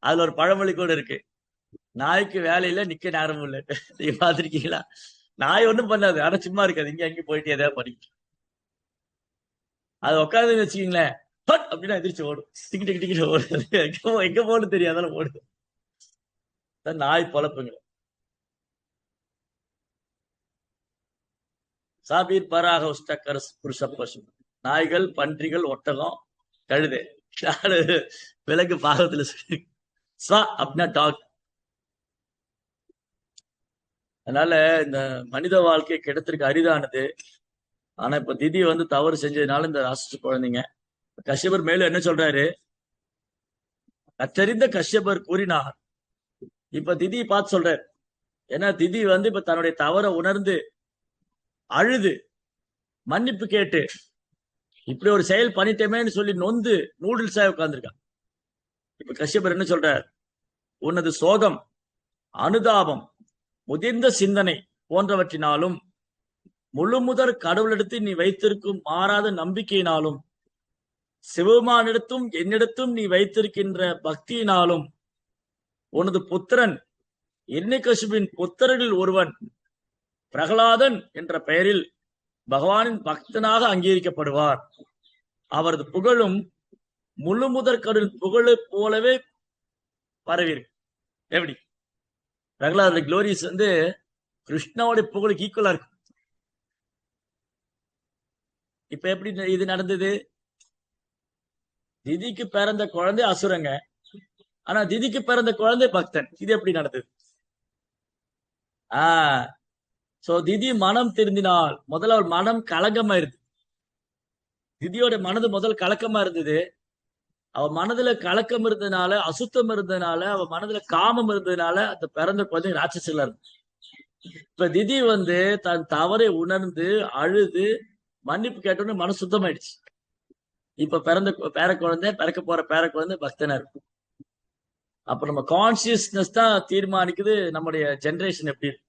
அதுல ஒரு பழமொழி கூட இருக்கு, நாய்க்கு வேலையில நிக்க நேரமும் இல்லை. நீங்க பாத்திருக்கீங்களா? நாய் ஒண்ணும் பண்ணாது, ஆனா சும்மா இருக்காது, இங்க அங்கே போயிட்டு ஏதாவது படிக்கும். அது உட்காந்து வச்சுக்கீங்களேன், அப்படின்னா எதிர்த்து ஓடும், டிக்கி டிக்கி டிக்கி ஓடும். எங்க போகணும் தெரியாதால ஓடுது. நாய் பொழப்புங்க. சாபீர் பராக உஸ்டக்கர் புருஷ பசு. நாய்கள், பன்றிகள், ஒட்டகம், கழுதை, விலங்கு பாகத்துல ஸ்வா அப்படின்னா டாக். அதனால இந்த மனித வாழ்க்கை கிடத்திற்கு அரிதானது. ஆனா இப்ப திதி வந்து தவறு செஞ்சதுனால இந்த ராசி குழந்தைங்க. கஷ்யபர் மேலும் என்ன சொல்றாரு? கற்றறிந்த கஷ்யபர் கூறினார். இப்ப திதியை பார்த்து சொல்றாரு. ஏன்னா திதி வந்து இப்ப தன்னுடைய தவறை உணர்ந்து அழுது மன்னிப்பு கேட்டு இப்படி ஒரு செயல் பண்ணிட்டேமேன்னு சொல்லி நொந்து நூடுல்ஸா உட்கார்ந்துருக்கான். இப்ப கஷ்யபர் என்ன சொல்றார்? உனது சோகம், அனுதாபம், முதிர்ந்த சிந்தனை போன்றவற்றினாலும் முழுமுதற் கடவுளிடத்து நீ வைத்திருக்கும் மாறாத நம்பிக்கையினாலும் சிவபெருமானிடத்தும் என்னிடத்தும் நீ வைத்திருக்கின்ற பக்தியினாலும் உனது புத்திரன் இரண்யகசிபின் புத்திரரில் ஒருவன் பிரகலாதன் என்ற பெயரில் பகவானின் பக்தனாக அங்கீகரிக்கப்படுவார். அவரது புகழும் முழு முதற் கடல் புகழை போலவே பரவிருக்கு. எப்படி பிரகலாத குளோரிஸ் வந்து கிருஷ்ணாவுடைய புகழுக்கு ஈக்குவலா இருக்கு. இப்ப எப்படி இது நடந்தது? திதிக்கு பிறந்த குழந்தை அசுரங்க, ஆனா திதிக்கு பிறந்த குழந்தை பக்தன். இது எப்படி நடந்தது? சோ திதி மனம் திருந்தினால் முதல்ல அவர் மனம் கலங்கமா இருக்கு. திதியோட மனது முதல் கலக்கமா இருந்தது. அவ மனதுல கலக்கம் இருந்ததுனால, அசுத்தம் இருந்ததுனால, அவ மனதுல காமம் இருந்ததுனால அந்த பிறந்த குழந்தை ராட்சசங்களா இருக்கு. இப்ப திதி வந்து தன் தவறை உணர்ந்து அழுது மன்னிப்பு கேட்டோன்னு மனசு சுத்தமாயிடுச்சு. இப்ப பேர குழந்தை, பிறக்க போற பேர குழந்தை பக்தனா இருக்கும். அப்ப நம்ம கான்சியஸ்னஸ் தான் தீர்மானிக்குது நம்முடைய ஜெனரேஷன் எப்படி இருக்கு.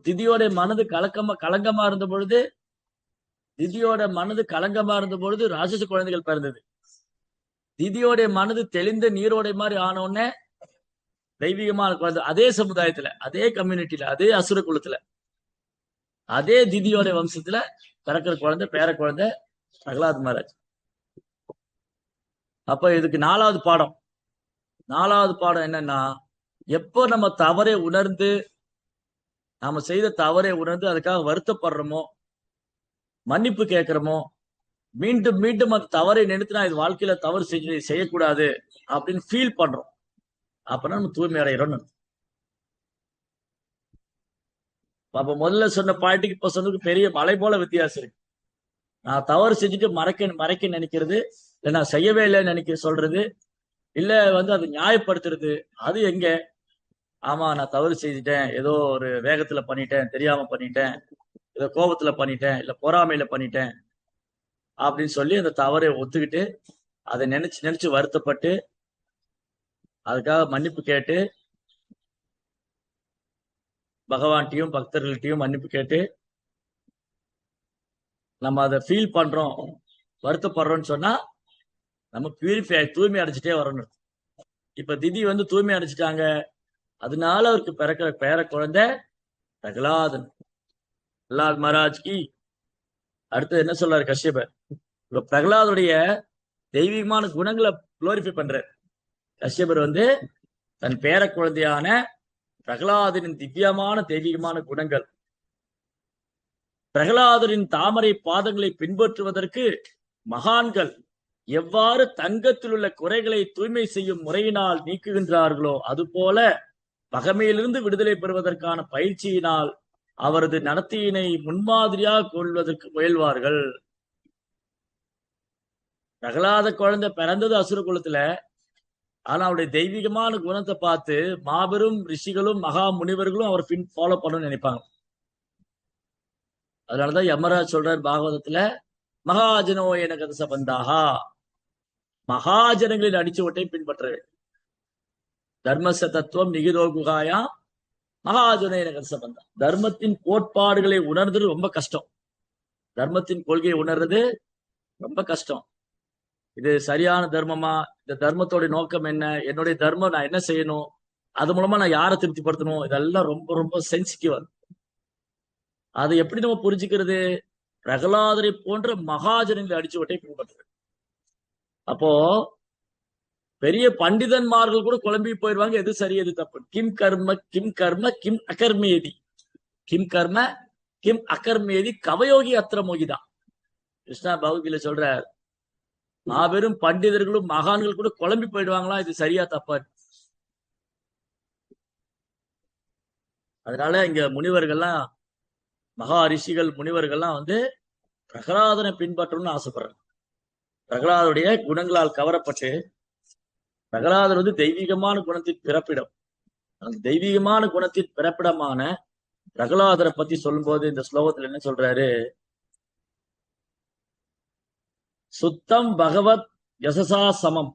திதியோட மனது கலங்கமா இருந்த பொழுது ராட்சச குழந்தைகள் பிறந்தது. திதியோட மனது தெளிந்த நீரோடை மாதிரி ஆனோடனே தெய்வீகமான குழந்தை. அதே சமுதாயத்துல, அதே கம்யூனிட்டியில, அதே அசுர குலத்துல, அதே திதியோட வம்சத்துல பிறக்கிற குழந்தை பேர குழந்தை பிரகலாத் மகாராஜ். அப்ப இதுக்கு நாலாவது பாடம் என்னன்னா, எப்போ நம்ம தவறை உணர்ந்து, நாம செய்த தவறை உணர்ந்து அதுக்காக வருத்தப்படுறோமோ, மன்னிப்பு கேட்கிறோமோ, மீண்டும் மீண்டும் அந்த தவறை நினைத்து நான் இது வாழ்க்கையில தவறு செய்யக்கூடாது அப்படின்னு ஃபீல் பண்றோம். அப்பதான் நம்ம தூய்மை அடைகிறோம். அப்ப முதல்ல சொன்ன பாயிண்ட்டுக்கு இப்ப சொன்னதுக்கு பெரிய மலை போல வித்தியாசம் இருக்கு. நான் தவறு செஞ்சுட்டு மறைக்க நினைக்கிறது, இல்ல நான் செய்யவே இல்லைன்னு நினைக்க சொல்றது, இல்ல வந்து அதை நியாயப்படுத்துறது. அது எங்க? ஆமா நான் தவறு செஞ்சுட்டேன், ஏதோ ஒரு வேகத்துல பண்ணிட்டேன், தெரியாம பண்ணிட்டேன், ஏதோ கோபத்துல பண்ணிட்டேன், இல்ல பொறாமையில பண்ணிட்டேன் அப்படின்னு சொல்லி அந்த தவறை ஒத்துக்கிட்டு அதை நினைச்சு வருத்தப்பட்டு அதுக்காக மன்னிப்பு கேட்டு பகவான்கிட்டையும் பக்தர்கள்ட்டையும் மன்னிப்பு கேட்டு நம்ம அதை ஃபீல் பண்றோம், வருத்தப்படுறோம்னு சொன்னா நம்ம தூய்மை அடைஞ்சிட்டே வரணும். இப்ப திதி வந்து தூய்மை அடைஞ்சிட்டாங்க, அதனால அவருக்கு பிறக்கிற பேர குழந்தை பிரகலாதன். பிரகலாத் மகாராஜ்க்கு அடுத்து என்ன சொல்றாரு கஷ்யபர்? இப்ப பிரகலாதுடைய தெய்வீகமான குணங்களை குளோரிஃபை பண்றார். கஷ்யபர் வந்து தன் பேர குழந்தையான பிரகலாதனின் திவ்யமான தெய்வீகமான குணங்கள், பிரகலாதரின் தாமரை பாதங்களை பின்பற்றுவதற்கு மகான்கள் எவ்வாறு தங்கத்தில் உள்ள குறைகளை தூய்மை செய்யும் முறையினால் நீக்குகின்றார்களோ அதுபோல பகைமையிலிருந்து விடுதலை பெறுவதற்கான பயிற்சியினால் அவரது நடத்தையினை முன்மாதிரியாக கொள்வதற்கு முயல்வார்கள். பிரகலாத குழந்தை பிறந்தது அசுர குலத்துல, ஆனா அவருடைய தெய்வீகமான குணத்தை பார்த்து மாபெரும் ரிஷிகளும் மகா முனிவர்களும் அவர் ஃபாலோ பண்ணணும்னு நினைப்பாங்க. அதனாலதான் யமராஜ் சொல்றார் பாகவதத்துல, மகாஜனோ என கதச பந்தாகா, மகாஜனங்களின் அடிச்சுவட்டை பின்பற்ற தர்மச தத்துவம் நிகிதோ குகாயா மகாஜனோ என கதச பந்தா. தர்மத்தின் கோட்பாடுகளை உணர்றது ரொம்ப கஷ்டம், தர்மத்தின் கொள்கையை உணர்றது ரொம்ப கஷ்டம். இது சரியான தர்மமா, இந்த தர்மத்தோட நோக்கம் என்ன, என்னுடைய தர்மம் நான் என்ன செய்யணும், அது மூலமா நான் யாரை திருப்திப்படுத்தணும், இதெல்லாம் ரொம்ப ரொம்ப சென்சிட்டிவா. அதை எப்படி நம்ம புரிஞ்சுக்கிறது? பிரகலாதரை போன்ற மகாஜனங்களை அடிச்சுவட்டை பின்பற்றுறது. அப்போ பெரிய பண்டிதன்மார்கள் கூட குழம்பி போயிடுவாங்க, எது சரி எது தப்பு. கிம் கர்ம கிம் கர்ம கிம் அகர்மேதி, கிம் கர்ம கிம் அகர்மேதி கவயோகி அத்திர மோகிதான். கிருஷ்ணா பகவத்கீதை சொல்றார், மாபெரும் பண்டிதர்களும் மகான்கள் கூட குழம்பி போயிடுவாங்களா, இது சரியா தப்பா. அதனால இங்க முனிவர்கள்லாம், மகா ரிஷிகள் முனிவர்கள்லாம் வந்து பிரகலாதனை பின்பற்றணும்னு ஆசைப்படுறாங்க. பிரகலாதனுடைய குணங்களால் கவரப்பட்டு, பிரகலாதர் வந்து தெய்வீகமான குணத்தின் பிறப்பிடம். அந்த தெய்வீகமான குணத்தின் பிறப்பிடமான பிரகலாதரை பத்தி சொல்லும்போது இந்த ஸ்லோகத்துல என்ன சொல்றாரு? சுத்தம் பகவத் யசசா சமம்.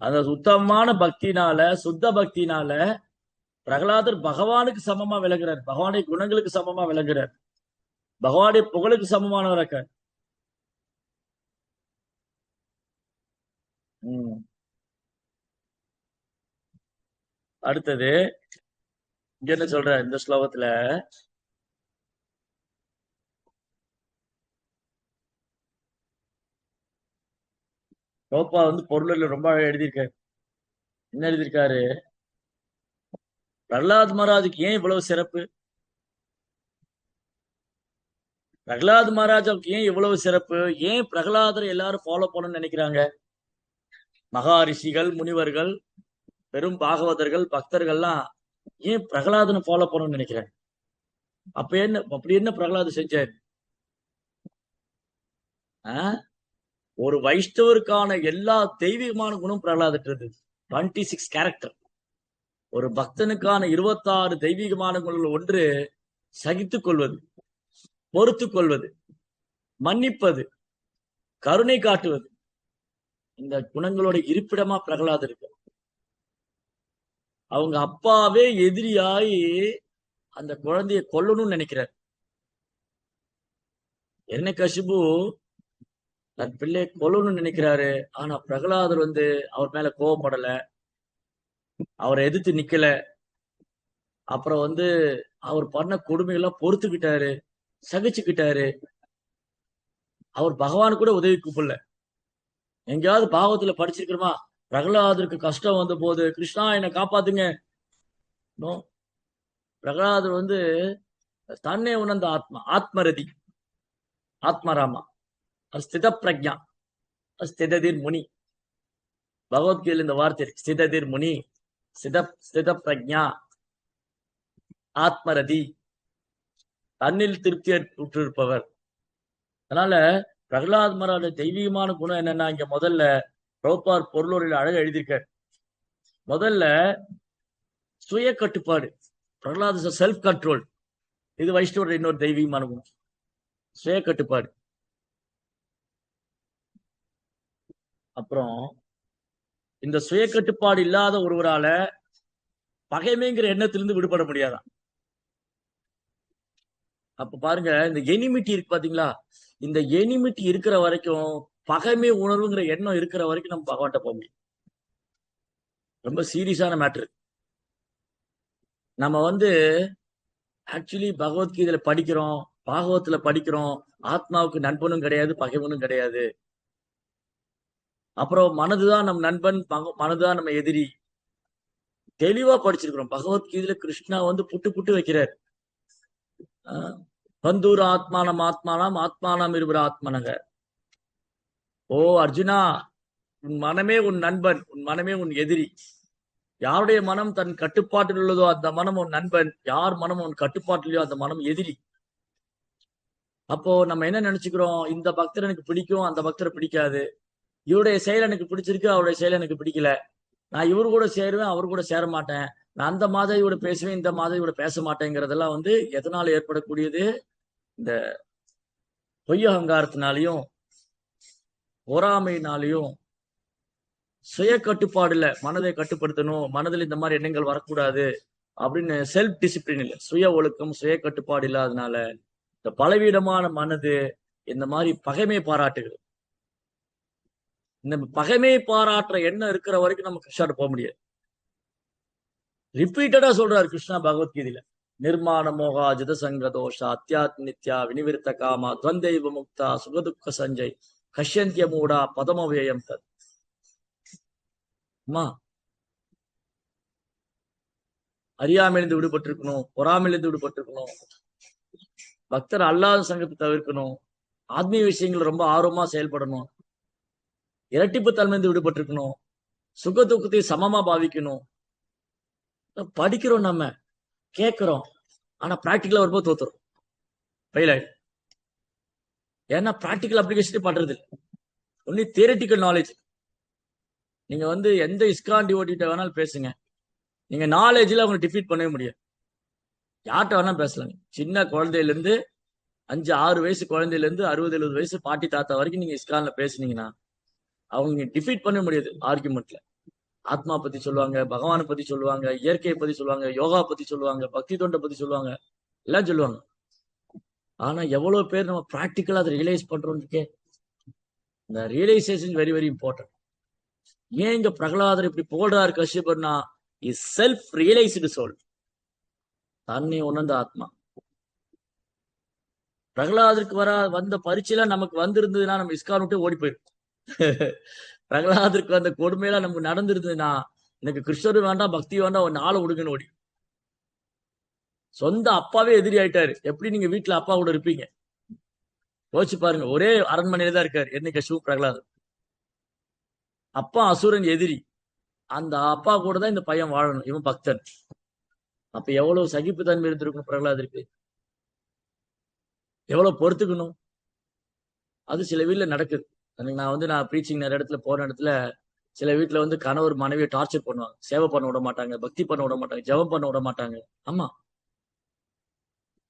அந்த சுத்தமான பக்தினால, சுத்த பக்தினால பிரகலாதர் பகவானுக்கு சமமா விளங்குறார், பகவானுடைய குணங்களுக்கு சமமா விளங்குறார், பகவானுடைய புகழுக்கு சமமானவர் இருக்கார். அடுத்தது இங்க என்ன சொல்ற இந்த ஸ்லோகத்துல? ரோப்பா வந்து பொருள் ரொம்ப அழகா எழுதியிருக்காரு. என்ன எழுதியிருக்காரு? பிரகலாத் மகாராஜுக்கு ஏன் இவ்வளவு சிறப்பு, பிரகலாத் மகாராஜாவுக்கு ஏன் இவ்வளவு சிறப்பு, ஏன் பிரகலாதரை எல்லாரும் ஃபாலோ பண்ணணும்னு நினைக்கிறாங்க? மகா ரிஷிகள் முனிவர்கள் பெரும் பாகவதர்கள் பக்தர்கள்லாம் ஏன் பிரகலாதனை ஃபாலோ பண்ணணும்னு நினைக்கிறாங்க? அப்ப என்ன, அப்படி என்ன பிரகலாதர் செஞ்சாரு? ஒரு வைஷ்ணவருக்கான எல்லா தெய்வீகமான குணம் பிரகலாதர் இருந்தது. 26 கேரக்டர். ஒரு பக்தனுக்கான 26 தெய்வீகமான குணங்கள். ஒன்று, சகித்துக் கொள்வது, பொறுத்துக் கொள்வது, மன்னிப்பது, கருணை காட்டுவது. இந்த குணங்களோட இருப்பிடமா பிரகலாதர் இருக்கு. அவங்க அப்பாவே எதிரியாயி அந்த குழந்தைய கொல்லணும்னு நினைக்கிறார். ஹிரண்யகசிபு தன் பிள்ளையை கொல்லணும்னு நினைக்கிறாரு. ஆனா பிரகலாதர் வந்து அவர் மேல கோவப்படல, அவரை எதிர்த்து நிக்கல. அப்புறம் வந்து அவர் பண்ண கொடுமைகள்லாம் பொறுத்துக்கிட்டாரு, சகிச்சுக்கிட்டாரு. அவர் பகவான் கூட உதவி கூப்பிடல. எங்கேயாவது பாகவத்துல படிச்சிருக்கிறோமா, பிரகலாதருக்கு கஷ்டம் வந்த போது கிருஷ்ணா என்னை காப்பாத்துங்க? நோ. பிரகலாதர் வந்து தன்னை உணர்ந்த ஆத்மா, ஆத்மரதி, ஆத்மராமா, ஸ்தித பிரஜா, ஸ்திததிர் முனி. பகவத்கீதையில் இந்த வார்த்தை இருக்கு, ஸ்திததிர் முனி, ஸ்தித பிரஜா, ஆத்மரதி, தன்னில் திருப்தி உற்றிருப்பவர். அதனால பிரகலாத் மகாராஜ தெய்வீகமான குணம் என்னன்னா, இங்க முதல்ல பிரபுபார் பொருளோரில் அழக எழுதியிருக்கார். முதல்ல சுய கட்டுப்பாடு. Prahlad self control. இது வைஷ்ணவர் இன்னொரு தெய்வீகமான குணம், சுய கட்டுப்பாடு. அப்புறம் இந்த சுய கட்டுப்பாடு இல்லாத ஒருவரால பகைமைங்கிற எண்ணத்திலிருந்து விடுபட முடியாதான். அப்ப பாருங்க, இந்த எனிமிட்டி இருக்கு பாத்தீங்களா, இந்த எனிமிட்டி இருக்கிற வரைக்கும், பகைமை உணர்வுங்கிற எண்ணம் இருக்கிற வரைக்கும் நம்ம பகவான்கிட்ட போக முடியும். ரொம்ப சீரியஸான மேட்ரு. நம்ம வந்து ஆக்சுவலி பகவத்கீதையில படிக்கிறோம், பாகவத்துல படிக்கிறோம், ஆத்மாவுக்கு நண்பனும் கிடையாது பகைவனும் கிடையாது. அப்புறம் மனதுதான் நம் நண்பன், மனதுதான் நம்ம எதிரி. தெளிவா படிச்சிருக்கிறோம். பகவத்கீதையில கிருஷ்ணா வந்து புட்டு புட்டு வைக்கிறார். பந்தூர் ஆத்மானம் ஆத்மானம் ஆத்மானம் இருவர் ஆத்மனங்க. ஓ அர்ஜுனா, உன் மனமே உன் நண்பன், உன் மனமே உன் எதிரி. யாருடைய மனம் தன் கட்டுப்பாட்டில் உள்ளதோ அந்த மனம் உன் நண்பன், யார் மனம் உன் கட்டுப்பாட்டிலையோ அந்த மனம் எதிரி. அப்போ நம்ம என்ன நினைச்சுக்கிறோம், இந்த பக்தர் எனக்கு பிடிக்கும், அந்த பக்தரை பிடிக்காது, இவருடைய செயல் எனக்கு பிடிச்சிருக்கு, அவருடைய செயல் எனக்கு பிடிக்கல, நான் இவரு கூட சேருவேன் அவரு கூட சேர மாட்டேன், நான் அந்த மாதவியோட பேசுவேன் இந்த மாதவியோட பேச மாட்டேங்கிறதெல்லாம் வந்து எதனால ஏற்படக்கூடியது? இந்த பொய் அகங்காரத்தினாலையும் பொறாமையினாலையும். சுய கட்டுப்பாடு இல்ல, மனதை கட்டுப்படுத்தணும், மனதில் இந்த மாதிரி எண்ணங்கள் வரக்கூடாது அப்படின்னு செல்ஃப் டிசிப்ளின் இல்ல, சுய ஒழுக்கம் சுய கட்டுப்பாடு இல்லாதனால இந்த பலவீனமான மனது இந்த மாதிரி பகைமை பாராட்டுகிறது. இந்த பகைமை பாராட்டுற எண்ணம் இருக்கிற வரைக்கும் நம்ம கிருஷ்ணாட்ட போக முடியாது. ரிப்பீட்டடா சொல்றாரு கிருஷ்ணா பகவத்கீதையில, நிர்மாண மோகா ஜித சங்க தோஷா அத்தியாத் நித்யா வினிவிருத்த காமா துவந்தைவ முக்தா சுகதுக்க சஞ்சய் கஷ்யந்திய மூடா பதமவியம் தத். அம்மா, அறியாமையிலிருந்து விடுபட்டிருக்கணும், பொறாமையிலிருந்து விடுபட்டிருக்கணும், பக்தர் அல்லாத சங்கத்தை தவிர்க்கணும், ஆத்மீய விஷயங்கள் ரொம்ப ஆர்வமா செயல்படணும், இரட்டிப்பு தன்மையிலிருந்து விடுபட்டிருக்கணும், சுக துக்கத்தை சமமா பாவிக்கணும். படிக்கிறோம், நம்ம கேட்கிறோம், ஆனா பிராக்டிகலா வரும்போது தோத்துறோம், ஃபெயில் ஆயிடும். ஏன்னா பிராக்டிகல் அப்ளிகேஷன் பண்றது இல்லை, ஒன்லி தியரிட்டிக்கல் நாலேஜ். நீங்க எந்த இஸ்கான் டிவோட்டிட்ட வேணாலும் பேசுங்க, நீங்க நாலேஜ்ல அவங்க டிஃபீட் பண்ணவே முடியாது. யார்கிட்ட வேணா பேசலாங்க, சின்ன குழந்தையில இருந்து 5-6 வயசு குழந்தையில இருந்து 60-70 வயசு பாட்டி தாத்தா வரைக்கும் நீங்க இஸ்கான்ல பேசுனீங்கன்னா அவங்க டிஃபீட் பண்ண முடியாது ஆர்குமெண்ட்ல. ஆத்மா பத்தி சொல்லுவாங்க, பகவானை பத்தி சொல்லுவாங்க, இயற்கையை பத்தி சொல்லுவாங்க, யோகா பத்தி சொல்லுவாங்க, பக்தி தொண்டை பத்தி சொல்லுவாங்க, எல்லாம் சொல்லுவாங்க. ஆனா எவ்வளவு பேர் நம்ம பிராக்டிக்கலா அதை ரியலைஸ் பண்றோம்னுக்கே, இந்த ரியலைசேஷன் வெரி வெரி இம்பார்ட்டன்ட். ஏன் இங்க பிரகலாதர் இப்படி போடுறாரு கஷ்யபர்னா, இஸ் செல்ஃப் ரியலைஸ்டு சோல், தன்னை உணர்ந்த ஆத்மா. பிரகலாதருக்கு வந்த பரீட்சையெல்லாம் நமக்கு வந்திருந்ததுன்னா நம்ம இஸ்கான் விட்டு ஓடி போயிருக்கோம். பிரகலாதருக்கு அந்த கொடுமையெல்லாம் நமக்கு நடந்திருந்ததுன்னா, எனக்கு கிருஷ்ணரும் வேண்டாம் பக்தி வேண்டாம், ஒரு நாளை விடுங்கன்னு ஓடி. சொந்த அப்பாவே எதிரி ஆயிட்டாரு. எப்படி நீங்க வீட்டுல அப்பா கூட இருப்பீங்க யோசிச்சு பாருங்க. ஒரே அரண்மனையில தான் இருக்காரு ஹிரண்யகசிபு பிரகலாதர். அப்பா அசுரன் எதிரி, அந்த அப்பா கூட தான் இந்த பையன் வாழணும், இவன் பக்தன். அப்ப எவ்வளவு சகிப்புத்தன்மை இருந்திருக்கணும் பிரகலாதருக்கு, எவ்வளவு பொறுத்துக்கணும். அது சில வீட்டுல நடக்குது. நான் ப்ரீச்சிங் நிறைய இடத்துல போன இடத்துல சில வீட்டுல கணவர் மனைவியை டார்ச்சர் பண்ணுவாங்க, சேவை பண்ண விட மாட்டாங்க, பக்தி பண்ண விட மாட்டாங்க, ஜெபம் பண்ண விட மாட்டாங்க. ஆமா,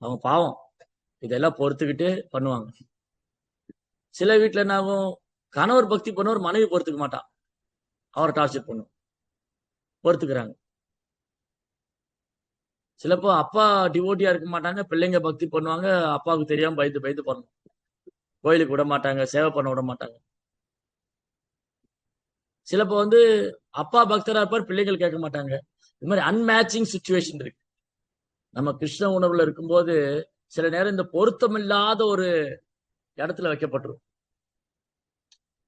அவங்க பாவம், இதெல்லாம் பொறுத்துக்கிட்டு பண்ணுவாங்க. சில வீட்டுல என்னாகும், கணவர் பக்தி பண்ணுவார், மனைவி பொறுத்துக்க மாட்டான், அவரை டார்ச்சர் பண்ணும், பொறுத்துக்கிறாங்க. சிலப்போ அப்பா டிவோட்டியா இருக்க மாட்டாங்க, பிள்ளைங்க பக்தி பண்ணுவாங்க, அப்பாவுக்கு தெரியாம பயந்து பயந்து பண்ணணும், கோயிலுக்கு விட மாட்டாங்க, சேவை பண்ண விட மாட்டாங்க. சிலப்போ அப்பா பக்தரா இருப்பார், பிள்ளைகள் கேட்க மாட்டாங்க. இது மாதிரி அன்மேட்சிங் சுச்சுவேஷன் இருக்கு. நம்ம கிருஷ்ண உணர்வுல இருக்கும்போது சில நேரம் இந்த பொருத்தமில்லாத ஒரு இடத்துல வைக்கப்பட்டுரும்.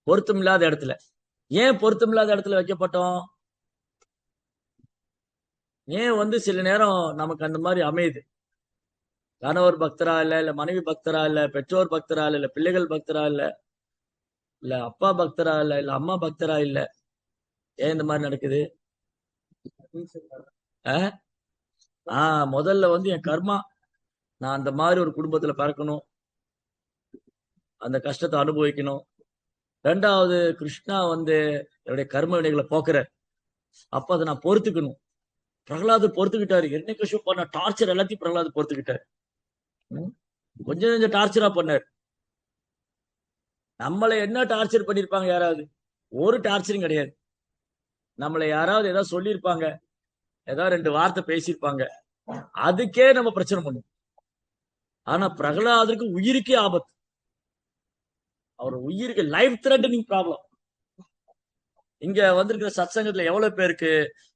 பொருத்தமில்லாத இடத்துல, ஏன் பொருத்தமில்லாத இடத்துல வைக்கப்பட்டோம்? ஏன் சில நேரம் நமக்கு அந்த மாதிரி அமையுது? கணவர் பக்தரா இல்ல மனைவி பக்தரா இல்ல, பெற்றோர் பக்தரா இல்ல பிள்ளைகள் பக்தரா இல்ல அப்பா பக்தரா இல்ல அம்மா பக்தரா இல்ல, ஏன் இந்த மாதிரி நடக்குது? முதல்ல என் கர்மா, நான் அந்த மாதிரி ஒரு குடும்பத்துல பிறக்கணும், அந்த கஷ்டத்தை அனுபவிக்கணும். ரெண்டாவது, கிருஷ்ணா என்னுடைய கர்ம வினைகளை போக்குற, அப்ப அதை நான் பொறுத்துக்கணும். பிரகலாதர் பொறுத்துக்கிட்டாரு, ஹிரண்யகசிபு பண்ண டார்ச்சர் எல்லாத்தையும் பிரகலாதர் பொறுத்துக்கிட்டாரு. கொஞ்சம் கொஞ்சம் டார்ச்சரா பண்ணாரு. நம்மளை என்ன டார்ச்சர் பண்ணிருப்பாங்க யாராவது? ஒரு டார்ச்சரும் கிடையாது. நம்மளை யாராவது ஏதாவது சொல்லியிருப்பாங்க, ஏதாவது 2 வார்த்தை பேசியிருப்பாங்க, அதுக்கே நம்ம பிரச்சனை பண்ணுவோம். ஆனா பிரகலாதருக்கு உயிருக்கே ஆபத்து, அவர் உயிருக்கு லைஃப் த்ரெட்டனிங் ப்ராப்ளம். இங்க வந்திருக்கிற சத்சங்கத்துல எவ்வளவு பேருக்கு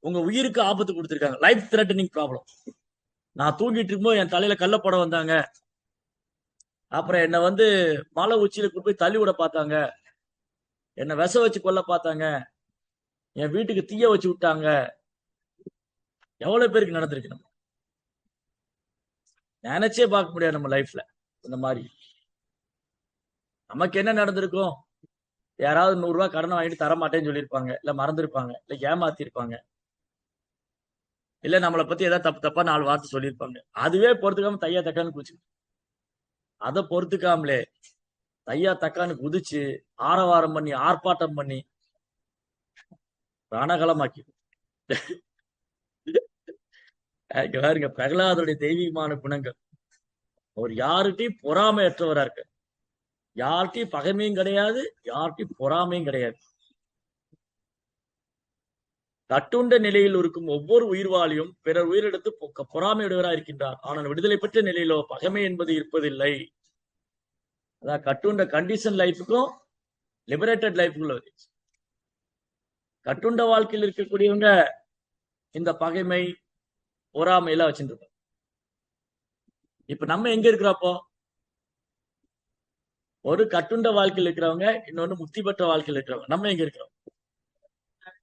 உங்க உயிருக்கு ஆபத்து கொடுத்திருக்காங்க, லைஃப் த்ரெட்டனிங் ப்ராப்ளம். நான் தூங்கிட்டு இருக்கும்போது என் தலையில கல்ல போட வந்தாங்க, அப்புறம் என்ன மலை உச்சியில கொண்டு போய் தள்ளி விட பார்த்தாங்க, என்ன விச வச்சு கொல்ல பார்த்தாங்க, என் வீட்டுக்கு தீய வச்சு விட்டாங்க. எவ்வளவு பேருக்கு நடந்திருக்கு, நம்ம நினைச்சே பார்க்க முடியாது நம்ம லைஃப்ல. இந்த மாதிரி நமக்கு என்ன நடந்திருக்கும்? யாராவது 100 ரூபாய் கடனை வாங்கிட்டு தர மாட்டேன்னு சொல்லியிருப்பாங்க, இல்ல மறந்துருப்பாங்க, இல்ல ஏமாத்திருப்பாங்க, இல்ல நம்மளை பத்தி ஏதாவது தப்பு தப்பா 4 வார்த்தை சொல்லியிருப்பாங்க. அதுவே பொறுத்துக்காம தையா தக்கான்னு குதிச்சு, அதை பொறுத்துக்காமலே தையா தக்கான்னு குதிச்சு ஆரவாரம் பண்ணி ஆர்ப்பாட்டம் பண்ணி ரணகலமாக்கி பாருங்க பிரகலாதருடைய தெய்வீகமான குணங்கள். அவர் யார்கிட்டையும் பொறாமையற்றவரா இருக்க, யார்கிட்டையும் பகைமையும் கிடையாது, யார்கிட்டையும் பொறாமையும் கிடையாது. கட்டுண்ட நிலையில் இருக்கும் ஒவ்வொரு உயிர்வாளியும் பிறர் உயிரெடுத்து பொறாமையுடையவராக இருக்கின்றார். ஆனால் விடுதலை பெற்ற நிலையிலோ பகைமை என்பது இருப்பதில்லை. அதான் கட்டுண்ட கண்டிஷன் லைஃபுக்கும் லிபரேட்டட் லைஃபுக்குள்ள கட்டுண்ட வாழ்க்கையில் இருக்கக்கூடியவங்க இந்த பகைமை பொறாமையெல்லாம் வச்சுருப்போம். இப்ப நம்ம எங்க இருக்கிறப்போ? ஒரு கட்டுண்ட வாழ்க்கையில் இருக்கிறவங்க, இன்னொன்னு முக்தி பெற்ற வாழ்க்கையில் இருக்கிறவங்க. நம்ம எங்க இருக்கிறோம்?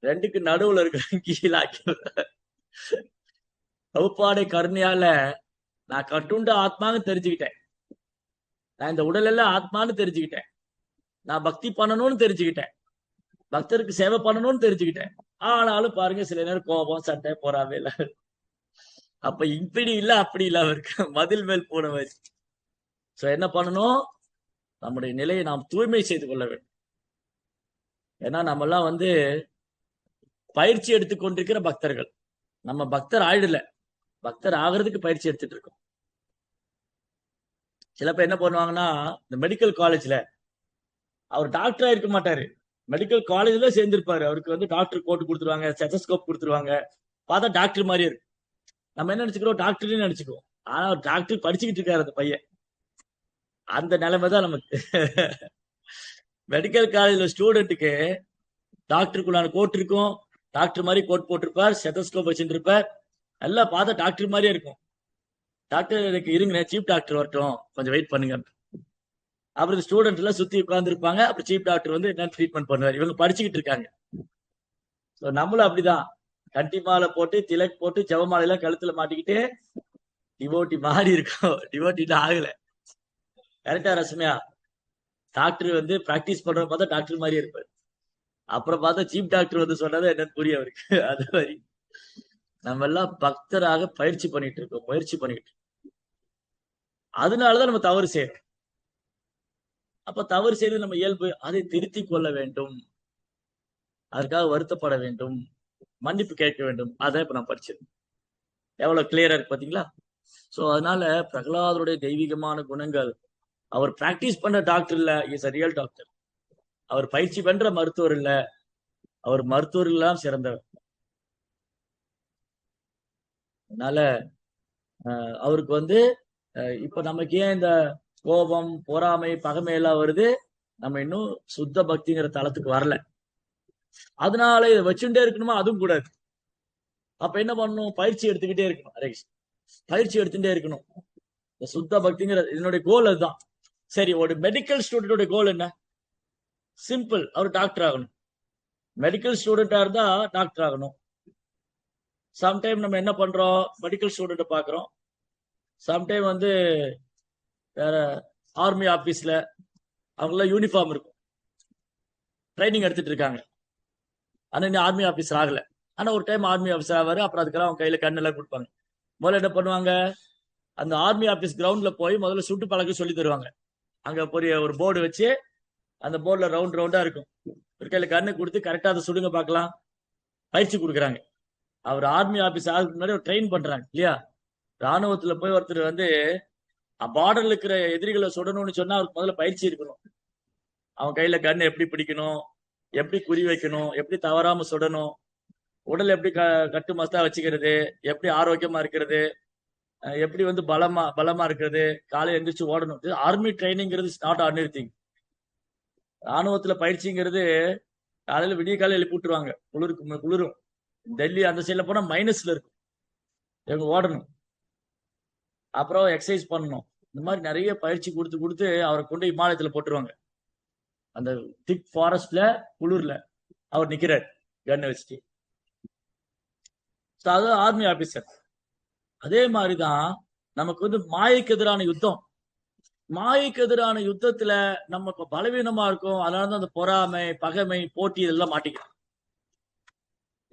ரெண்டுக்கு நடுவுல இருக்கிற கீழாக்கி வகுப்பாடை கருணையால நான் கட்டுண்ட ஆத்மான்னு தெரிஞ்சுக்கிட்டேன். நான் இந்த உடல் எல்லாம் ஆத்மான்னு தெரிஞ்சுக்கிட்டேன். நான் பக்தி பண்ணணும்னு தெரிஞ்சுக்கிட்டேன். பக்தருக்கு சேவை பண்ணணும்னு தெரிஞ்சுக்கிட்டேன். ஆனாலும் பாருங்க, சில நேரம் கோபம், சண்டை, போறாமே இல்ல. அப்ப இப்படி இல்ல அப்படி இல்ல இருக்கு, மதில் மேல் போன மாதிரி. சோ என்ன பண்ணணும்? நம்முடைய நிலையை நாம் தூய்மை செய்து கொள்ள வேண்டும். ஏன்னா நம்ம எல்லாம் பயிற்சி எடுத்துக்கொண்டிருக்கிற பக்தர்கள். நம்ம பக்தர் ஆயிடல, பக்தர் ஆகிறதுக்கு பயிற்சி எடுத்துட்டு இருக்கோம். சில பேர் என்ன பண்ணுவாங்கன்னா, இந்த மெடிக்கல் காலேஜ்ல அவர் டாக்டரா இருக்க மாட்டாரு, மெடிக்கல் காலேஜ்ல சேர்ந்திருப்பாரு. அவருக்கு டாக்டர் கோட் கொடுத்துருவாங்க, ஸ்டெத்தஸ்கோப் கொடுத்துருவாங்க. பார்த்தா டாக்டர் மாதிரி இருக்கு. நம்ம என்ன நினைச்சுக்கிறோம்? டாக்டர்னு நினைச்சுக்குவோம். ஆனா அவர் டாக்டர் படிச்சுக்கிட்டு இருக்காரு அந்த பையன். அந்த நிலைமை தான் நமக்கு. மெடிக்கல் காலேஜ்ல ஸ்டூடெண்ட்டுக்கு டாக்டருக்குள்ளான கோட் இருக்கும், டாக்டர் மாதிரி கோட் போட்டிருப்பார், ஸ்டெத்தஸ்கோப் வச்சுட்டு இருப்பார். எல்லாம் பார்த்தா டாக்டர் மாதிரியே இருக்கும். டாக்டர் எனக்கு இருங்க, சீஃப் டாக்டர் வரட்டும், கொஞ்சம் வெயிட் பண்ணுங்க. அப்புறம் ஸ்டூடெண்ட் எல்லாம் சுத்தி உட்கார்ந்து இருப்பாங்க. அப்புறம் சீஃப் டாக்டர் என்ன ட்ரீட்மெண்ட் பண்ணுவார். இவங்க படிச்சுக்கிட்டு இருக்காங்க. நம்மளும் அப்படிதான் கண்டி மாலை போட்டு, திலக் போட்டு, ஜெபமாலை எல்லாம் கழுத்துல மாட்டிக்கிட்டு டிவோட்டி மாறி இருக்கும். டிவோட்டி ஆகல. கரெக்டா ரசமையா? டாக்டர் பிராக்டிஸ் பண்ற பார்த்தா டாக்டர் மாதிரியே இருப்பாரு. அப்புறம் பார்த்தா சீஃப் டாக்டர் சொன்னது என்னன்னு புரிய அவருக்கு. அது மாதிரி நம்ம எல்லாம் பக்தராக பயிற்சி பண்ணிட்டு இருக்கோம், முயற்சி பண்ணிட்டு. அதனாலதான் நம்ம தவறு செய்யறோம். அப்ப தவறு செய்து நம்ம இயல்பு, அதை திருத்திக் கொள்ள வேண்டும், அதற்காக வருத்தப்பட வேண்டும், மன்னிப்பு கேட்க வேண்டும். அதான் இப்ப நான் படிச்சது. எவ்வளவு கிளியரா இருக்கு பாத்தீங்களா? சோ அதனால பிரகலாதருடைய தெய்வீகமான குணங்கள், அவர் பிராக்டிஸ் பண்ற டாக்டர் இல்ல, இஸ் அ ரியல் டாக்டர். அவர் பயிற்சி பண்ற மருத்துவர் இல்ல, அவர் மருத்துவர்கள் எல்லாம் சிறந்தவர். அதனால அவருக்கு இப்ப நமக்கு ஏன் இந்த கோபம், பொறாமை, பகைமை எல்லாம் வருது? நம்ம இன்னும் சுத்த பக்திங்கிற தளத்துக்கு வரல. அதனால இதை வச்சுட்டே இருக்கணுமா? அதுவும் கூடாது. அப்ப என்ன பண்ணணும்? பயிற்சி எடுத்துக்கிட்டே இருக்கணும். ஹரேஷ், பயிற்சி எடுத்துட்டே இருக்கணும். சுத்த பக்திங்கிற என்னுடைய கோல் அதுதான். சரி, ஒரு மெடிக்கல் ஸ்டூடெண்டோட கோல் என்ன? சிம்பிள், அவர் டாக்டர் ஆகணும். மெடிக்கல் ஸ்டூடெண்டா இருந்தா டாக்டர் ஆகணும். சம்டைம் நம்ம என்ன பண்றோம்? மெடிக்கல் ஸ்டூடெண்ட் பாக்குறோம். சம்டைம் வேற ஆர்மி ஆபீஸ்ல அவங்களாம் யூனிஃபார்ம் இருக்கும், ட்ரைனிங் எடுத்துட்டு இருக்காங்க. ஆனா இன்னும் ஆர்மி ஆபீசர் ஆகல. ஆனா ஒரு டைம் ஆர்மி ஆபீசர் ஆவாரு. அப்புறம் அதுக்கெல்லாம் அவங்க கையில கண்ணு எல்லாம் கொடுப்பாங்க. முதல்ல என்ன பண்ணுவாங்க? அந்த ஆர்மி ஆபீஸ் கிரவுண்ட்ல போய் முதல்ல சுட்டு பழக்க சொல்லி தருவாங்க. அங்க ஒரு போர்டு வச்சு, அந்த போர்டுல ரவுண்ட் ரவுண்டா இருக்கும். ஒரு கையில கண்ணு கொடுத்து கரெக்டா அதை சுடுங்க பார்க்கலாம், பயிற்சி கொடுக்குறாங்க. அவர் ஆர்மி ஆபீஸ் ஆகுறதுக்கு முன்னாடி ஒரு ட்ரெயின் பண்றாங்க இல்லையா? ராணுவத்துல போய் ஒருத்தர் பார்டர்ல இருக்கிற எதிரிகளை சுடணும்னு சொன்னா அவருக்கு முதல்ல பயிற்சி இருக்கணும். அவன் கையில கண்ணு எப்படி பிடிக்கணும், எப்படி குறி வைக்கணும், எப்படி தவறாம சுடணும், உடல் எப்படி கட்டு மஸ்தா வச்சுக்கிறது, எப்படி ஆரோக்கியமா இருக்கிறது, எப்படி பலமா இருக்கிறது, காலையில எந்திரிச்சு ஓடணும். ஆர்மி ட்ரைனிங்கிறது இஸ் நாட் ஆர்டினரி திங். ராணுவத்துல பயிற்சிங்கிறது காலையில விடிய காலையில எழுப்பி விட்டுருவாங்க. குளிரும். டெல்லி அந்த சைட்ல போனா மைனஸ்ல இருக்கும். இவங்க ஓடணும், அப்புறம் எக்ஸசைஸ் பண்ணணும். இந்த மாதிரி நிறைய பயிற்சி கொடுத்து கொடுத்து அவரை கொண்டு இமாலயத்துல போட்டுருவாங்க. அந்த திக் ஃபாரஸ்ட்ல குளிர்ல அவர் நிக்கிறார் கண்ணை வச்சுட்டு. அது ஆர்மி ஆபீசர். அதே மாதிரிதான் நமக்கு மாயைக்கு எதிரான யுத்தம். மாயைக்கு எதிரான யுத்தத்துல நம்ம பலவீனமா இருக்கும். அதனாலதான் அந்த பொறாமை, பகைமை, போட்டி இதெல்லாம் மாட்டிக்கிறோம்.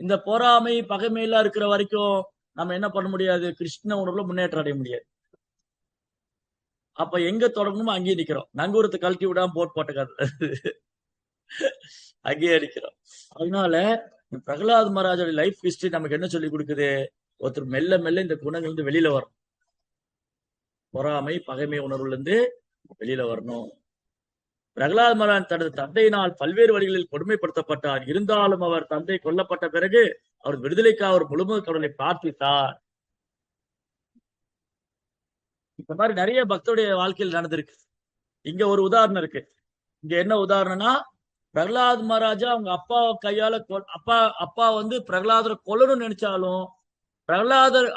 இந்த பொறாமை, பகைமை எல்லாம் இருக்கிற வரைக்கும் நம்ம என்ன பண்ண முடியாது? கிருஷ்ண உணர்வுல முன்னேற்றம் அடைய முடியாது. அப்ப எங்க தொடங்கணுமோ அங்கேயே நிக்கிறோம். நங்கூரத்தை கழட்டி விடாம போட்ட கதை அங்கேயே அடிக்கிறோம். அதனால பிரகலாத் மகாராஜோட லைஃப் ஹிஸ்டரி நமக்கு என்ன சொல்லி கொடுக்குது? ஒருத்தர் மெல்ல மெல்ல இந்த குணங்கள் இருந்து வெளியில வரும். பொறாமை, பகைமை உணர்வுல இருந்து வெளியில வரணும். பிரகலாத் மகாராஜ் தனது தந்தையினால் பல்வேறு வழிகளில் கொடுமைப்படுத்தப்பட்டார். இருந்தாலும் அவர் தந்தை கொல்லப்பட்ட பிறகு அவர் விடுதலைக்காக ஒரு முழுமுதற் கடவுளை பிரார்த்தித்தார். இந்த மாதிரி நிறைய பக்தருடைய வாழ்க்கையில் நடந்திருக்கு. இங்க ஒரு உதாரணம் இருக்கு. இங்க என்ன உதாரணம்னா, பிரகலாத் மகாராஜா அவங்க அப்பா கையால அப்பா அப்பா வந்து பிரகலாதரை கொல்லணும்னு நினைச்சாலும் பிரகலாதர்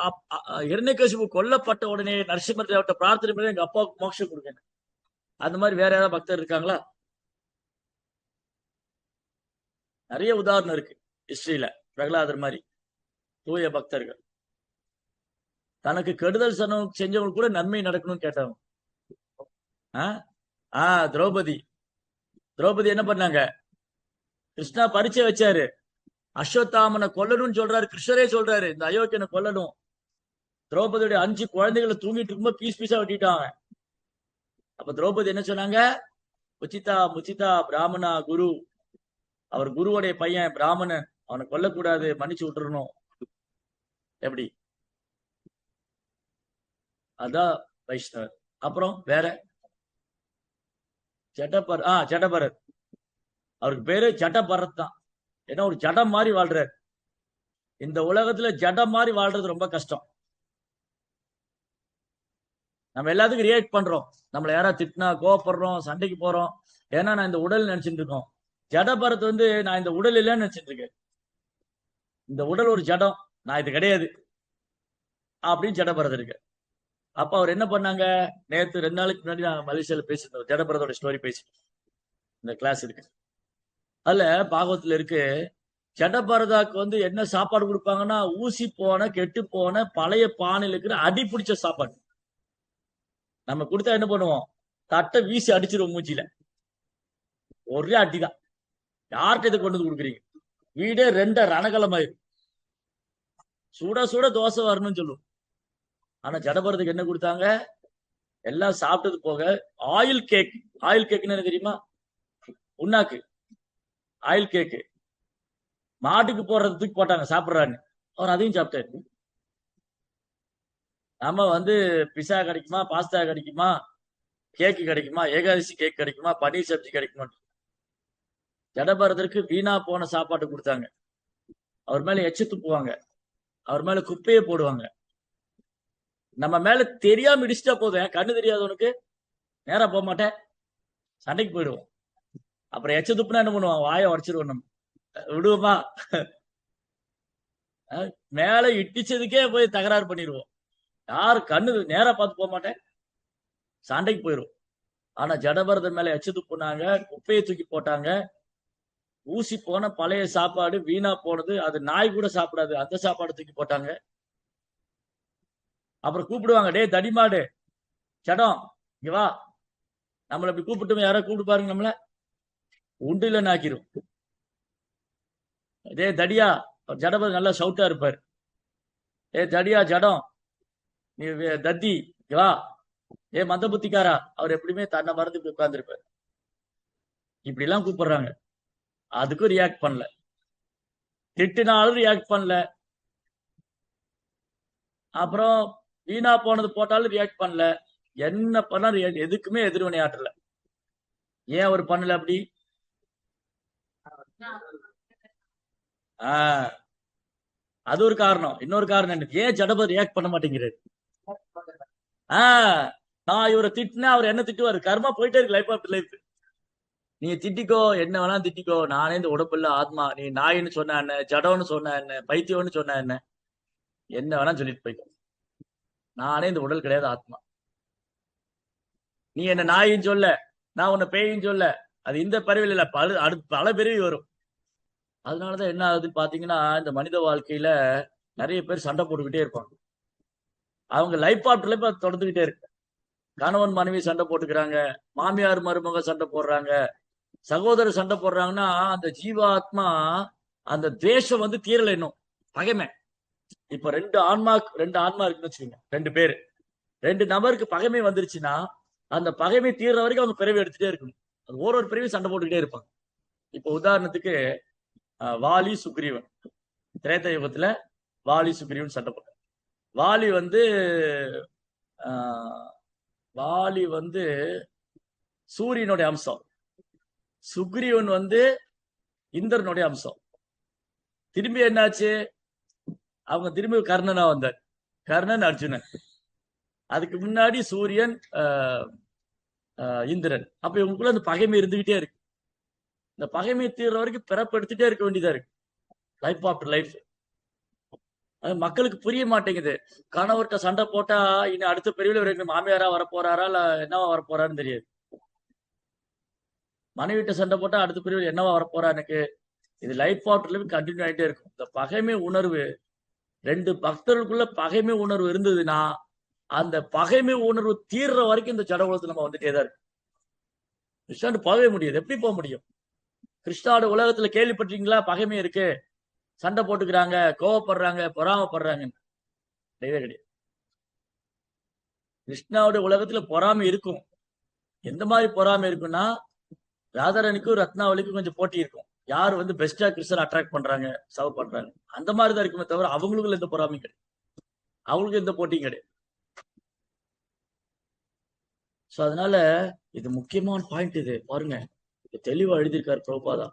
இரண்யகசிபு கொல்லப்பட்ட உடனே நரசிம்ம தேவட்ட பிரார்த்தனை பண்ணி எங்க அப்பாவுக்கு மோட்சம் கொடுங்க. அந்த மாதிரி வேற யாராவது பக்தர் இருக்காங்களா? நிறைய உதாரணம் இருக்கு ஹிஸ்டரியில. பிரகலாதர் மாதிரி தூய பக்தர்கள் தனக்கு கெடுதல் செஞ்சவங்க கூட நன்மை நடக்கணும்னு கேட்டவங்க. திரௌபதி என்ன பண்ணாங்க? கிருஷ்ணா பரிச்சை வச்சாரு, அஸ்வத்தாமனை கொல்லணும்னு சொல்றாரு. கிருஷ்ணரே சொல்றாரு இந்த அயோக்கியனை கொல்லணும். திரௌபதியுடைய 5 குழந்தைகளை தூங்கிட்டு இருக்கும்போது பீஸ் பீஸா வெட்டிட்டாங்க. அப்ப திரௌபதி என்ன சொன்னாங்க? உச்சிதா முச்சிதா பிராமணா குரு, அவர் குருவுடைய பையன் பிராமணன், அவனை கொல்லக்கூடாது, மன்னிச்சு விட்டுறணும். எப்படி? அதான் வைஷ்ணவர். அப்புறம் வேற ஜடபரத், அவருக்கு பேரு ஜடபரத் தான். ஏன்னா ஒரு ஜடம் மாதிரி வாழ்றாரு. இந்த உலகத்துல ஜடம் மாதிரி வாழ்றது ரொம்ப கஷ்டம். நம்ம எல்லாத்துக்கும் ரியாக்ட் பண்றோம். நம்மளை யாராவது திட்டினா கோவப்படுறோம், சண்டைக்கு போறோம். ஏன்னா நான் இந்த உடல் நினைச்சிட்டு இருக்கோம். ஜடபரத் வந்து நான் இந்த உடல் இல்லைன்னு நினைச்சிட்டு இருக்கேன். இந்த உடல் ஒரு ஜடம், நான் இது கிடையாது அப்படின்னு ஜடபரத் இருக்கு. அப்ப அவர் என்ன பண்ணாங்க? நேற்று 2 நாளைக்கு முன்னாடி நான் மலேசியால பேசியிருந்தோம். ஜடபரதோட ஸ்டோரி பேசிட்டு இந்த கிளாஸ் இருக்கு. அதுல பாகவத்துல இருக்கு, ஜடபரதாக்கு வந்து என்ன சாப்பாடு கொடுப்பாங்கன்னா, ஊசி போன கெட்டு போன பழைய பானையில் இருக்கிற அடி பிடிச்ச சாப்பாடு. நம்ம கொடுத்தா என்ன பண்ணுவோம்? தட்டை வீசி அடிச்சிருவோம் மூச்சில. ஒரே அடிதான். யார்கிட்ட இதை கொண்டு வந்து கொடுக்குறீங்க? வீடே 2 ரணகலமாயிரும். சுட சுட தோசை வரணும்னு சொல்லுவோம். ஆனா ஜடபரதுக்கு என்ன கொடுத்தாங்க? எல்லாம் சாப்பிட்டது போக ஆயில் கேக். ஆயில் கேக்னு என்ன தெரியுமா? உண்ணாக்கு ஆயில் கேக்கு. மாட்டுக்கு போடுறது தூக்கி போட்டாங்க சாப்பிடுறான்னு. அவர் அதையும் சாப்பிட்டாரு. நம்ம வந்து பிஸா கிடைக்குமா, பாஸ்தா கிடைக்குமா, கேக்கு கிடைக்குமா, ஏகாதசி கேக் கிடைக்குமா, பன்னீர் சப்ஜி கிடைக்குமா? ஜடபரதற்கு வீணா போன சாப்பாட்டு கொடுத்தாங்க. அவர் மேல எச்ச துப்புவாங்க, அவர் மேல குப்பையை போடுவாங்க. நம்ம மேல தெரியாம இடிச்சிட்டா போதும். கண்ணு தெரியாதவனுக்கு நேரா போக மாட்டேன், சண்டைக்கு போயிடுவோம். அப்புறம் எச்ச துப்புனா என்ன பண்ணுவான்? வாயை உடச்சிருவோம். நம்ம விடுவோமா? மேல இட்டிச்சதுக்கே போய் தகராறு பண்ணிடுவோம். யாரு கண்ணு நேரா பார்த்து போக மாட்டேன், சண்டைக்கு போயிடும். ஆனா ஜடபரதன் மேல எச்ச துப்புனாங்க, குப்பையை தூக்கி போட்டாங்க. ஊசி போன பழைய சாப்பாடு வீணா போனது, அது நாய் கூட சாப்பிடாது, அந்த சாப்பாடு தூக்கி போட்டாங்க. அப்புறம் கூப்பிடுவாங்க, டே தடிமாடு ஜடம் இங்க வா. நம்மள அப்படி கூப்பிட்டு யாரோ கூப்பிட்டு பாருங்க, நம்மள உண்டு இல்லைன்னு ஆக்கிரும். டே தடியா, ஜடபரதன் நல்லா ஷவுட்டா இருப்பாரு. ஏ தடியா ஜடம், நீ தத்தி இங்க வா. ஏ மந்த புத்திக்காரா, அவர் எப்படியுமே தன்னை மறந்து உட்கார்ந்துருப்பாரு. இப்படி எல்லாம் கூப்பிடுறாங்க. அதுக்கும் ரியாக்ட் பண்ணல. திட்டினாலும் ரியாக்ட் பண்ணல. அப்புறம் வீணா போனது போட்டாலும் ரியாக்ட் பண்ணல. என்ன பண்ணா எதுக்குமே எதிர்வினை ஆற்றல. ஏன் அவர் பண்ணல அப்படி? அது ஒரு காரணம். இன்னொரு காரணம் என்ன? ஏன் ஜடபரதர் ரியாக்ட் பண்ண மாட்டேங்கிறாரு? நான் இவரை திட்டினா அவர் என்ன திட்டுவாரு? கர்மா போயிட்டே இருக்கு லைஃப் ஆஃப்டர் லைஃப். நீங்க திட்டிக்கோ, என்ன வேணா திட்டிக்கோ, நானே இந்த உடம்புல ஆத்மா. நீ நாயின்னு சொன்ன என்ன, ஜடம்னு சொன்ன என்ன, பைத்தியம்னு சொன்ன என்ன, என்ன வேணா சொல்லிட்டு போய்க்கோ. நானே இந்த உடல் கிடையாது, ஆத்மா. நீ என்ன நாயின்னு சொல்ல, நான் உன்னை பேயின்னு சொல்ல, அது இந்த பிறவில இல்ல, பல பிறவி வரும். அதனாலதான் என்ன ஆகுதுன்னு பாத்தீங்கன்னா, இந்த மனித வாழ்க்கையில நிறைய பேர் சண்டை போட்டுக்கிட்டே இருப்பாங்க. அவங்க லைஃப் ஆஃப்டர் லைஃப் அது தொடர்ந்துகிட்டே இருக்கு. கணவன் மனைவி சண்டை போட்டுக்கிறாங்க, மாமியார் மருமக சண்டை போடுறாங்க, சகோதரர் சண்டை போடுறாங்கன்னா அந்த ஜீவாத்மா அந்த துவேஷம் வந்து தீரல இன்னும், பகைமை. இப்ப 2 ஆன்மா இருக்குன்னு வச்சுக்கோங்க, 2 பேரு, 2 நபருக்கு பகைமை வந்துருச்சுன்னா அந்த பகைமை தீர்ற வரைக்கும் அவங்க பிறவி எடுத்துட்டே இருக்கணும். அது ஒரு பிறவி சண்டை போட்டுக்கிட்டே இருப்பாங்க. இப்ப உதாரணத்துக்கு வாலி சுக்ரீவன், திரேத்த யுகத்துல வாலி சுக்ரீவன் சண்டை போட்டாங்க. வாலி வந்து சூரியனுடைய அம்சம், சுக்ரீவன் வந்து இந்திரனுடைய அம்சம். திரும்பி என்னாச்சு? அவங்க திரும்பி கர்ணனா வந்தார், கர்ணன் அர்ஜுனன். அதுக்கு முன்னாடி சூரியன் இந்திரன். அப்ப இவங்களுக்குள்ள அந்த பகைமை இருந்துகிட்டே இருக்கு. இந்த பகைமை தீர்ற வரைக்கும் பிறப்பு எடுத்துட்டே இருக்க வேண்டியதா இருக்கு, லைஃப் ஆஃப்டர் லைஃப். அது மக்களுக்கு புரிய மாட்டேங்குது. கணவர்கிட்ட சண்டை போட்டா இனி அடுத்த பிரிவில் இவருக்கு மாமியாரா வரப்போறாரா இல்ல என்னவா வரப்போறாருன்னு தெரியாது. மனைவிட்ட சண்டை போட்டா அடுத்த பிரிவில் என்னவா வரப்போறா எனக்கு. இது லைஃப் ஆஃப்டர் லைஃப் கண்டினியூ ஆகிட்டே இருக்கும். இந்த பகைமை உணர்வு, ரெண்டு பக்தர்களுக்குள்ள பகைமை உணர்வு இருந்ததுன்னா அந்த பகைமை உணர்வு தீர்ற வரைக்கும் இந்த ஜடகுலத்துல நம்ம வந்துட்டே தான் இருக்கு. கிருஷ்ணாண்டு போகவே முடியாது. எப்படி போக முடியும்? கிருஷ்ணாவோட உலகத்துல கேள்விப்பட்டீங்களா? பகைமை இருக்கு, சண்டை போட்டுக்கிறாங்க, கோவப்படுறாங்க, பொறாமப்படுறாங்க. கிடையவே கிடையாது. கிருஷ்ணாவுடைய உலகத்துல பொறாமை இருக்கும். எந்த மாதிரி பொறாமை இருக்குன்னா, ராதாரணிக்கும் ரத்னாவளிக்கும் கொஞ்சம் போட்டி இருக்கும். யார் வந்து பெஸ்டா கிருஷ்ணர் அட்ராக்ட் பண்றாங்க, சர்வ் பண்றாங்க, அந்த மாதிரி தான் இருக்குமே தவிர அவங்களுக்குள்ள எந்த பொறாமையும் கிடையாது, அவங்களுக்கு எந்த போட்டியும் கிடையாது. சோ அதனால இது முக்கியமான பாயிண்ட். இது பாருங்க, தெளிவா எழுதியிருக்காரு பிரபுபாதா.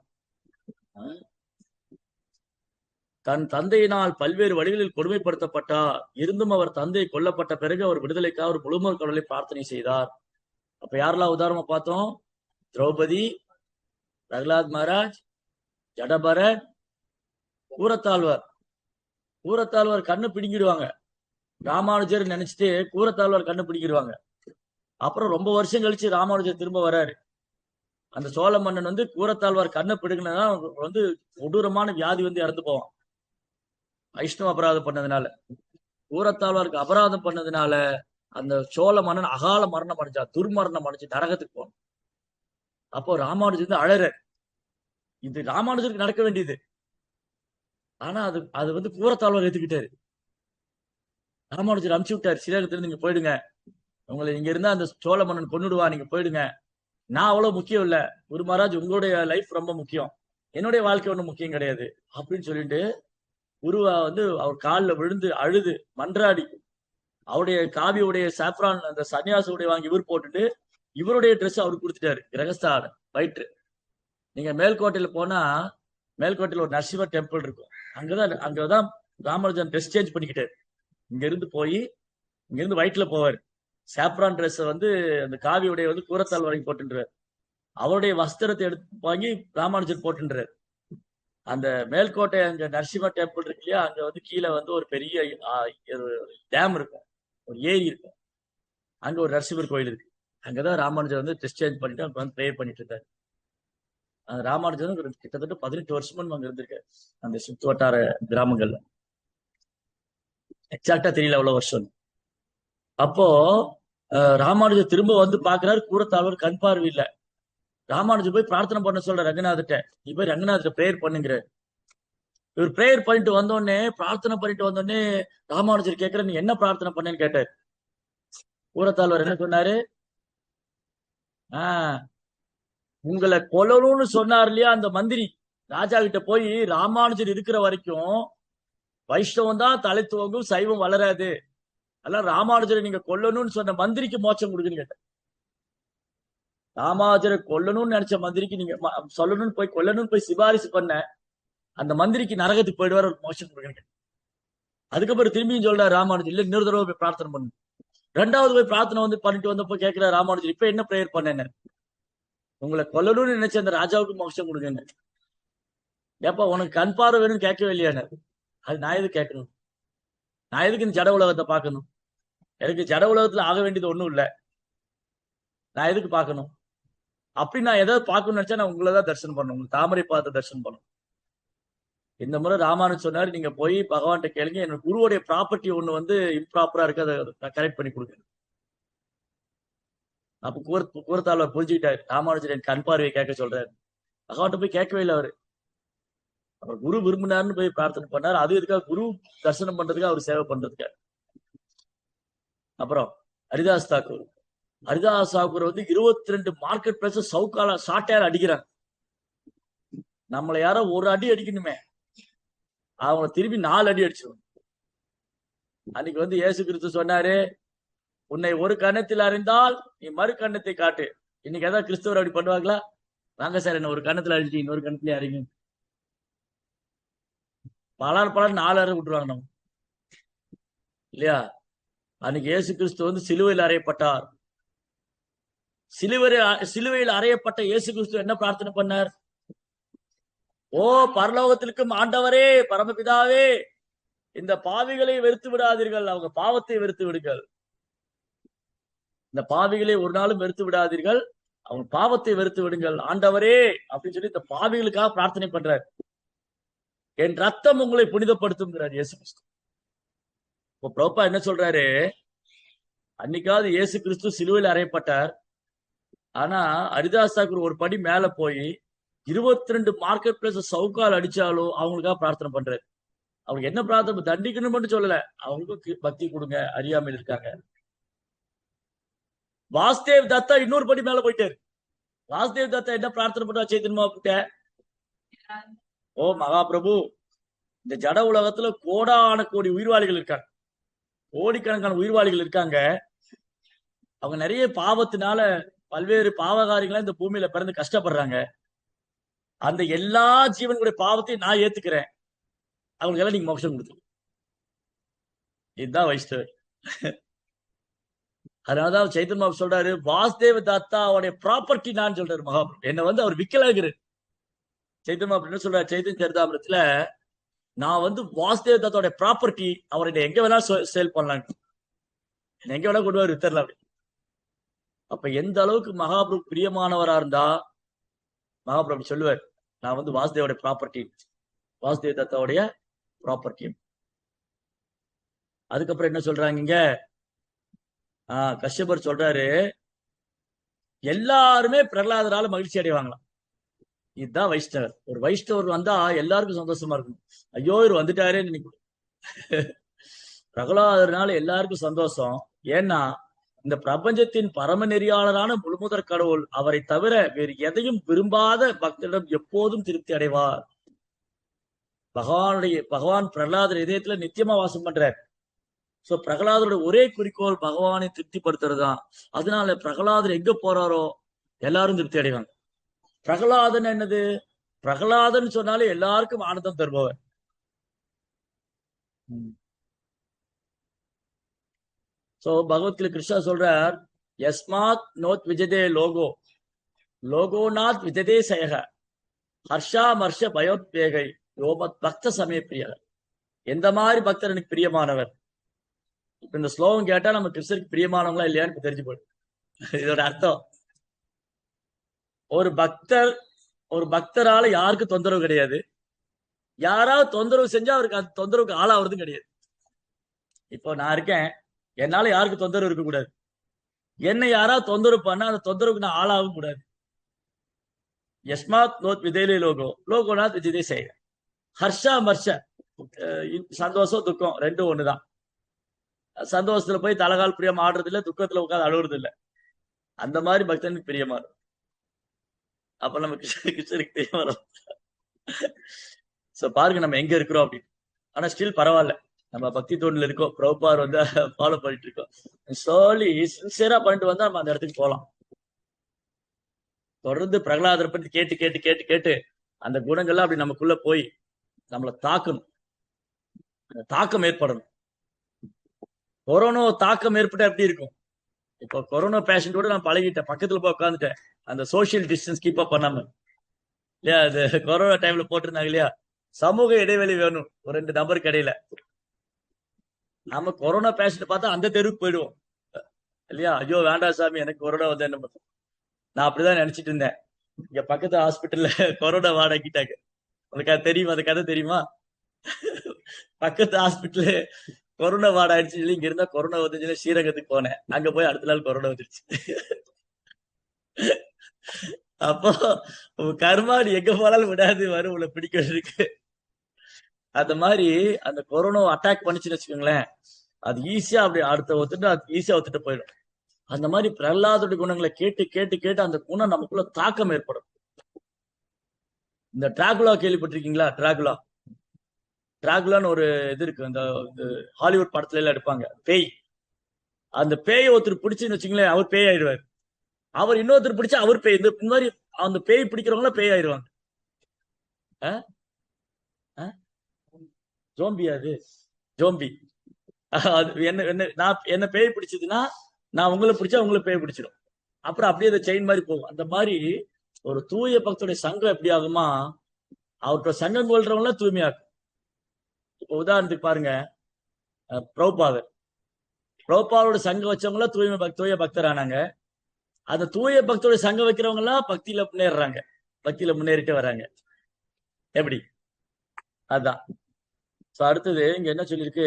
தன் தந்தையினால் பல்வேறு வழிகளில் கொடுமைப்படுத்தப்பட்டார். இருந்தும் அவர் தந்தை கொல்லப்பட்ட பிறகு அவர் விடுதலைக்காக அவர் முழுமுதல் கடவுளை பிரார்த்தனை செய்தார். அப்ப யாரெல்லாம் உதாரணமா பார்த்தோம்? திரௌபதி, பிரகலாத் மகாராஜ், ஜடபரன், கூரத்தாழ்வார். கூரத்தாழ்வார் கண்ணு பிடிங்கிடுவாங்க. ராமானுஜர் நினைச்சிட்டு கூரத்தாழ்வார் கண்ணு பிடிக்கிடுவாங்க. அப்புறம் ரொம்ப வருஷம் கழிச்சு ராமானுஜர் திரும்ப வர்றாரு. அந்த சோழ மன்னன் வந்து கூரத்தாழ்வார் கண்ணை பிடுங்கினா வந்து கொடூரமான வியாதி வந்து இறந்து போவான். வைஷ்ணவ அபராதம் பண்ணதுனால, கூரத்தாழ்வாருக்கு அபராதம் பண்ணதுனால அந்த சோழ மன்னன் அகால மரணம் அடைஞ்சா, துர்மரணம் அடைஞ்சு நரகத்துக்கு போனான். அப்போ ராமானுஜர் வந்து அழற. இது ராமானுஜருக்கு நடக்க வேண்டியது. ஆனா அது வந்து கூரத்தாழ்வார் ஏத்துக்கிட்டாரு. ராமானுஜர் அனுப்பிச்சு விட்டாரு, ஸ்ரீரங்கத்திலிருந்து நீங்க போயிடுங்க, உங்களை இங்க இருந்தா அந்த சோழ மன்னன் கொன்னுடுவா, நீங்க போயிடுங்க, நான் அவ்வளவு முக்கியம் இல்ல, குரு மகாராஜ் உங்களுடைய லைஃப் ரொம்ப முக்கியம், என்னுடைய வாழ்க்கை ஒன்றும் முக்கியம் கிடையாது அப்படின்னு சொல்லிட்டு குருவா வந்து அவர் காலில் விழுந்து அழுது மன்றாடி அவருடைய காவியுடைய சாப்ரான் அந்த சன்னியாசுடைய வாங்கி இவர் போட்டுட்டு இவருடைய ட்ரெஸ் அவருக்கு கொடுத்துட்டாரு, கிரகஸ்தான வயிற்று. நீங்க மேல்கோட்டையில போனா மேல்கோட்டையில ஒரு நரசிம்மர் டெம்பிள் இருக்கும். அங்கதான் ராமானுஜன் ட்ரெஸ் சேஞ்ச் பண்ணிக்கிட்டாரு. இங்க இருந்து போய் இங்க இருந்து வயிற்றுல போவார். சாப்ரான் ட்ரெஸ் வந்து அந்த காவியுடைய வந்து கூரத்தால் வாங்கி போட்டுன்றார். அவருடைய வஸ்திரத்தை எடுத்து வாங்கி ராமானுஜர் போட்டுன்றார். அந்த மேல்கோட்டை அங்க நரசிம்ம டெம்பிள் இருக்கு இல்லையா, அங்க வந்து கீழே வந்து ஒரு பெரிய டேம் இருக்கும், ஒரு ஏரி இருக்கும். அங்க ஒரு நரசிம்மர் கோயில் இருக்கு. அங்கதான் ராமானுஜர் வந்து ட்ரெஸ் சேஞ்ச் பண்ணிட்டு அங்க வந்து ப்ரேயர் பண்ணிட்டு இருந்தாரு. அந்த ராமானுஜர் கிட்டத்தட்ட 18 வருஷமும் அங்க இருந்திருக்காரு அந்த சுத்து வட்டார கிராமங்கள்ல. எக்ஸாக்டா தெரியல எவ்வளவு வருஷம். அப்போ ராமானுஜர் திரும்ப வந்து பாக்குறாரு, கூரத்தாழ்வார் கண் பார்வை இல்ல. ராமானுஜர் போய் பிரார்த்தனை பண்ண சொல்ற ரங்கநாதர்கிட்ட, நீ போய் ரங்கநாதர்கிட்ட பிரேயர் பண்ணுங்கிற. இவர் பிரேயர் பண்ணிட்டு வந்தோடனே, பிரார்த்தனை பண்ணிட்டு வந்தோடனே ராமானுஜர் கேட்கிற, நீ என்ன பிரார்த்தனை பண்ணேன்னு கேட்டார். கூரத்தாழ்வார் என்ன சொன்னாரு? உங்களை கொல்லணும்னு சொன்னார் இல்லையா அந்த மந்திரி, ராஜா கிட்ட போய் ராமானுஜர் இருக்கிற வரைக்கும் வைஷ்ணவம் தான் தலை துவங்கும், சைவம் வளராது, அதெல்லாம் ராமானுஜரை நீங்க கொல்லணும்னு சொன்ன மந்திரிக்கு மோட்சம் கொடுக்குன்னு கேட்ட. ராமானுஜரை கொல்லணும்னு நினைச்ச மந்திரிக்கு நீங்க சொல்லணும்னு போய் கொல்லணும்னு போய் சிபாரிசு பண்ண அந்த மந்திரிக்கு நரகத்துக்கு போயிடுவார், மோட்சம் கொடுக்குன்னு. அதுக்கப்புறம் திரும்பியும் சொல்றாரு ராமானுஜர், இல்ல இன்னொரு தடவை போய் பிரார்த்தனை பண்ணு. ரெண்டாவது போய் பிரார்த்தனை வந்து பண்ணிட்டு வந்தப்போ கேட்கிறார் ராமானுஜர், இப்ப என்ன பிரேயர் பண்ண? உங்களை கொல்லணும்னு நினைச்ச அந்த ராஜாவுக்கு மோட்சம் கொடுங்க. ஏப்பா உனக்கு கண் பார்வை வேணும்னு கேட்கவே இல்லையானு. அது நான் எதுக்கு கேட்கணும்? நான் எதுக்கு இந்த ஜட உலகத்தை பார்க்கணும்? எனக்கு ஜட உலகத்துல ஆக வேண்டியது ஒண்ணும் இல்லை, நான் எதுக்கு பார்க்கணும்? அப்படி நான் எதாவது பார்க்கணும்னு நினைச்சா நான் உங்களதான் தரிசனம் பண்ணணும், உங்களுக்கு தாமரை பார்த்து தரிசனம் பண்ணணும். இந்த முறை ராமானுஜர் சொன்னாரு, நீங்க போய் பகவான்கிட்ட கேளுங்க, என்னோட குருவுடைய ப்ராப்பர்ட்டி ஒண்ணு வந்து இம்ப்ராப்பரா இருக்கு, அதை கரெக்ட் பண்ணி கொடுங்க. அப்ப கூரத்தாழ்வார் புரிஞ்சுக்கிட்டாரு, ராமானுஜர் என் கண் பார்வையை கேட்க சொல்றாரு. பகவான்கிட்ட போய் கேட்கவே இல்லை அவரு. அவர் குரு விரும்பினார்னு போய் பிரார்த்தனை பண்ணார். அது எதுக்காக? குரு தரிசனம் பண்றதுக்கு, அவர் சேவை பண்றதுக்காக. அப்புறம் ஹரிதாஸ் தாக்கூர் வந்து 22 மார்க்கெட் பிளேஸ் சவுக்கால சாட்டையால் அடிக்கிறாங்க. நம்மளை யாரோ ஒரு அடி அடிக்கணுமே, அவங்களை திரும்பி 4 அடி அடிச்சிடும். அன்னைக்கு வந்து இயேசு கிறிஸ்து சொன்னாரு, உன்னை ஒரு கன்னத்தில் அறிந்தால் நீ மறு கன்னத்தை காட்டு. இன்னைக்கு ஏதாவது கிறிஸ்தவர் அப்படி பண்ணுவாங்களா? வாங்க சார், என்ன ஒரு கன்னத்துல அடிச்சு இன்னொரு கன்னத்துல அறிங்க, பலர் 4 அறை விட்டுருவாங்க நம்ம இல்லையா? அன்னைக்கு இயேசு கிறிஸ்து வந்து சிலுவையில் அறையப்பட்டார். சிலுவையில் அறையப்பட்ட இயேசு கிறிஸ்து என்ன பிரார்த்தனை பண்ணார்? ஓ பரலோகத்திற்கும் ஆண்டவரே, பரமபிதாவே, இந்த பாவிகளை வெறுத்து விடாதீர்கள், அவங்க பாவத்தை வெறுத்து விடுங்கள். இந்த பாவிகளை ஒரு நாளும் வெறுத்து விடாதீர்கள், அவங்க பாவத்தை வெறுத்து விடுங்கள் ஆண்டவரே அப்படின்னு சொல்லி இந்த பாவிகளுக்காக பிரார்த்தனை பண்றார். என் ரத்தம் உங்களை புனிதப்படுத்துங்கிறார் இயேசு கிறிஸ்து. இப்போ பிரபா என்ன சொல்றாரு, அன்னைக்காவது இயேசு கிறிஸ்து சிலுவையில் அறையப்பட்டார். ஆனா ஹரிதாஸ் தாக்கூர் ஒரு படி மேல போய் 22 மார்க்கெட் பிளேஸ் சவுக்கால் அடிச்சாலும் அவங்களுக்காக பிரார்த்தனை பண்றாரு. அவங்களுக்கு என்ன பிரார்த்தனை, தண்டிக்கணும் மட்டும் சொல்லல, அவங்களுக்கும் பக்தி கொடுங்க, அறியாமல் இருக்காங்க. வாசுதேவ் தத்தா இன்னொரு படி மேல போயிட்டாரு. வாசுதேவ் தத்தா என்ன பிரார்த்தனை பண்றா சைத்தன்யா கிட்ட, ஓ மகாபிரபு, இந்த ஜட உலகத்துல கோடான கோடி உயிர்வாளிகள் இருக்காங்க, கோடிக்கணக்கான உயிர்வாளிகள் இருக்காங்க. அவங்க நிறைய பாவத்தினால பல்வேறு பாவகாரிகளா இந்த பூமியில பிறந்து கஷ்டப்படுறாங்க. அந்த எல்லா ஜீவனுடைய பாவத்தையும் நான் ஏத்துக்கிறேன், அவங்களுக்கு எல்லாம் நீங்க மோட்சம் கொடுத்து. இதுதான் வைஷ்ணவ. அதனாலதான் சைத்தன்ய பாபு சொல்றாரு, வாசுதேவ தத்தாவுடைய ப்ராப்பர்ட்டி நான் சொல்றாரு மகாபிரபு. என்ன அவர் விக்கலாகிறாரு. சைத்தன்ய பாபு என்ன சொல்றாரு சைத்தன்ய சரிதாமிரத்துல, நான் வாசுதேவ தத்தாவுடைய ப்ராப்பர்ட்டி, அவரை எங்க வேணாலும் சேல் பண்ணலாம், எங்க வேணா கொண்டு வர வித்தரலாம் அப்படி. அப்ப எந்த அளவுக்கு மகாபிரபு பிரியமானவரா இருந்தா மகாபிரபு சொல்லுவார், நான் வாசுதேவோட ப்ராப்பர்ட்டி, வாசுதேவ தத்தாவுடைய ப்ராப்பர்ட்டி. அதுக்கப்புறம் என்ன சொல்றாங்க இங்க, கஷ்யபர் சொல்றாரு, எல்லாருமே பிரகலாதரால மகிழ்ச்சி அடைவாங்களாம். இதுதான் வைஷ்ணவர். ஒரு வைஷ்ணவர் வந்தா எல்லாருக்கும் சந்தோஷமா இருக்கும். ஐயோ இவர் வந்துட்டாரே நினைக்கும். பிரகலாதர்னால எல்லாருக்கும் சந்தோஷம். ஏன்னா இந்த பிரபஞ்சத்தின் பரம நெறியாளரான முழுமுதற் கடவுள் அவரை தவிர வேறு எதையும் விரும்பாத பக்தரிடம் எப்போதும் திருப்தி அடைவார். பகவான் பிரகலாதர் இதயத்துல நித்தியமா வாசம் பண்றார். சோ பிரகலாதரோட ஒரே குறிக்கோள் பகவானை திருப்திப்படுத்துறது தான். அதனால பிரகலாதர் எங்க போறாரோ எல்லாரும் திருப்தி அடைவாங்க. பிரகலாதன் என்னது, பிரகலாதன் சொன்னாலே எல்லாருக்கும் ஆனந்தம் தருபவர். சோ பகவத்கீதை கிருஷ்ணா சொல்றார், யஸ்மாத் நோத் விஜதே லோகோ, லோகோநாத் விஜதே சயக, ஹர்ஷா மர்ஷ பயோத்வேகை, யோமத் பக்த சமய பிரியர். எந்த மாதிரி பக்தர் எனக்கு பிரியமானவர். இப்ப இந்த ஸ்லோகம் கேட்டா நம்ம கிருஷ்ணருக்கு பிரியமானவங்களா இல்லையான்னு தெரிஞ்சு போயிடும். இதோட அர்த்தம், ஒரு பக்தரால யாருக்கு தொந்தரவு கிடையாது, யாராவது தொந்தரவு செஞ்சா அவருக்கு அந்த தொந்தரவுக்கு ஆளாவதும் கிடையாது. இப்போ நான் இருக்கேன், என்னால யாருக்கு தொந்தரவு இருக்க கூடாது, என்னை யாராவது தொந்தரவு பண்ணா அந்த தொந்தரவுக்கு நான் ஆளாகவும் கூடாது. யஸ்மாத் நோத் விதேலே லோகோ, லோகோநாத் விஜயதே செய்ய. ஹர்ஷா மர்ஷ, சந்தோஷம் துக்கம் ரெண்டும் ஒண்ணுதான். சந்தோஷத்துல போய் தலகால் பிரியமா ஆடுறது இல்ல, துக்கத்துல உட்காந்து அழுவுறது இல்ல. அந்த மாதிரி பக்தனுக்கு பிரியமா இருக்கும். அப்ப நம்ம கிருஷ்ணருக்கு பிரியமா இருக்கும். சோ பாருங்க நம்ம எங்க இருக்கிறோம் அப்படின்னு. ஆனா ஸ்டில் பரவாயில்ல, நம்ம பக்தி தோண்டில் இருக்கோம். பிரபுபார் ஃபாலோ பண்ணிட்டு இருக்கோம். ஸ்லோலி சின்சியரா பண்ணிட்டு வந்தா நம்ம அந்த இடத்துக்கு போகலாம். தொடர்ந்து பிரகலாதரை பத்தி கேட்டு கேட்டு கேட்டு கேட்டு அந்த குணங்கள்லாம் அப்படி நமக்குள்ள போய் நம்மளை தாக்கணும், தாக்கம் ஏற்படணும். கொரோனா தாக்கம் ஏற்பட்ட எப்படி இருக்கும்? இப்போ கொரோனா பேஷண்டோட நான் பழகிட்டேன், பக்கத்துல போய் உட்காந்துட்டேன், அந்த சோசியல் டிஸ்டன்ஸ் கீப் அப் பண்ணாம இல்லையா. அது கொரோனா டைம்ல போட்டிருந்தாங்க இல்லையா, சமூக இடைவெளி வேணும் ஒரு 2 நபருக்கு இடையில. நம்ம கொரோனா பேஷண்ட் பார்த்தா அந்த தெருவுக்கு போயிடுவோம் இல்லையா. ஐயோ வேண்டாம் சாமி, எனக்கு கொரோனா வந்து என்ன பண்ணும். நான் அப்படிதான் நினைச்சிட்டு இருந்தேன். இங்க பக்கத்து ஹாஸ்பிட்டல்ல கொரோனா வாடாக்கிட்டாங்க. உனக்கு அது தெரியுமா, அந்த கதை தெரியுமா? பக்கத்து ஹாஸ்பிட்டலு கொரோனா வார்டு ஆயிடுச்சு சொல்லி இங்க இருந்தா கொரோனா வந்துச்சுன்னா ஸ்ரீரங்கத்துக்கு போனேன். அங்க போய் அடுத்த நாள் கொரோனா வந்துருச்சு. அப்போ கர்மாடி எங்க போனாலும் விடாது, வரும் உங்களை பிடிக்கிறதுக்கு. அந்த மாதிரி அந்த கொரோனா அட்டாக் பண்ணிச்சுன்னு வச்சுக்கோங்களேன், அது ஈஸியா அப்படி அடுத்த ஒத்துட்டு அது ஈஸியா ஒத்துட்டு போயிடும். அந்த மாதிரி பிரகலாதுடைய குணங்களை கேட்டு கேட்டு கேட்டு அந்த குணம் நமக்குள்ள தாக்கம் ஏற்படும். இந்த டிராகுலா கேள்விப்பட்டிருக்கீங்களா? டிராகுலான்னு ஒரு இது இருக்கு, அந்த ஹாலிவுட் படத்துல எல்லாம் எடுப்பாங்க, பேய். அந்த பேயை ஒருத்தர் பிடிச்சுன்னு வச்சுங்களேன், அவர் பேய் ஆயிடுவார். அவர் இன்னொருத்தர் பிடிச்சா அவர் பேய். இந்த மாதிரி அந்த பேய் பிடிக்கிறவங்கள பேய் ஆயிடுவாங்க. ஜோம்பியா? அது ஜோம்பி. என்ன பேய் பிடிச்சதுன்னா நான் உங்களை பிடிச்சா உங்களை பேய் பிடிச்சிடும். அப்புறம் அப்படியே அந்த செயின் மாதிரி போகும். அந்த மாதிரி ஒரு தூய பக்தருடைய சங்கம் எப்படி ஆகுமா, அவர்கிட்ட சங்கம் கொள்றவங்கள தூய்மையாக்கும். இப்ப உதாரணத்துக்கு பாருங்க, பிரபுபாதரோட சங்கம் வச்சவங்கள தூய பக்தர் ஆனாங்க. அந்த தூய பக்தோட சங்கம் வைக்கிறவங்க எல்லாம் பக்தியில முன்னேறாங்க, பக்தியில முன்னேறிட்டு வர்றாங்க. எப்படி? அதுதான். அடுத்தது இங்க என்ன சொல்லியிருக்கு,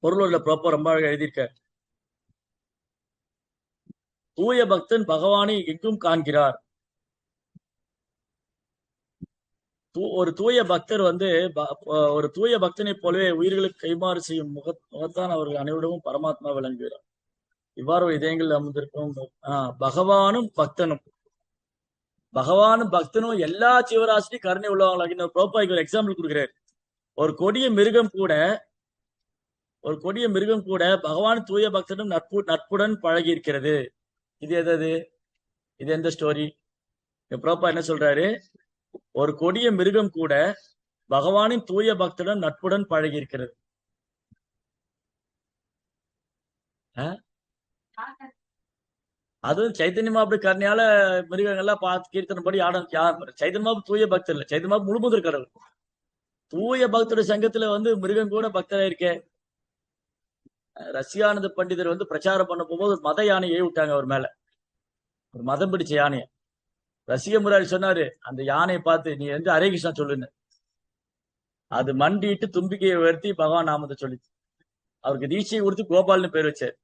பொருளோட ப்ராப்பர் ரொம்ப அழகா எழுதியிருக்க. தூய பக்தன் பகவானை எங்கும் காண்கிறார். ஒரு தூய பக்தர் வந்து ஒரு தூய பக்தனை போலவே உயிர்களுக்கு கைமாறு செய்யும் முகத்தான் அவர்கள் அனைவரும் பரமாத்மா விளங்குகிறார். இவ்வாறு ஒரு இதயங்கள் அமர்ந்திருக்கும் பகவானும் பக்தனும் எல்லா ஜீவராசியும் கருணை உள்ளவங்களாக ப்ரோப்பாய்க்கு ஒரு எக்ஸாம்பிள் கொடுக்கிறார். ஒரு கொடிய மிருகம் கூட பகவான் தூய பக்தனும் நட்புடன் பழகி இருக்கிறது. இது எந்த ஸ்டோரி? ப்ரோப்பா என்ன சொல்றாரு? ஒரு கொடிய மிருகம் கூட பகவானின் தூய பக்தனுடன் நட்புடன் பழகி இருக்கிறது. அதுவும் சைத்தன்ய மாபு கருணையால மிருகங்கள்லாம் பார்த்து கீர்த்தனப்படி ஆடம். சைத்தன்ய மாபு தூய பக்தர் இல்ல, சைத்தன்ய மாபு முழுமுதற் கடவுள். தூய பக்தருடைய சங்கத்துல வந்து மிருகம் கூட பக்தரா இருக்கே. ரஷ்யானந்த பண்டிதர் வந்து பிரச்சாரம் பண்ண போகும்போது ஒரு மத யானையை விட்டாங்க அவர் மேல, ஒரு மதம் பிடிச்ச யானையை. ரசிக முராரி சொன்னாரு, அந்த யானையை பார்த்து நீ வந்து ஹரே கிருஷ்ணா சொல்லுன்னு. அது மண்டிட்டு தும்பிக்கையை உயர்த்தி பகவான் நாமத்தை சொல்லிச்சு. அவருக்கு தீட்சையை கொடுத்து கோபால்னு பேர் வச்சார்.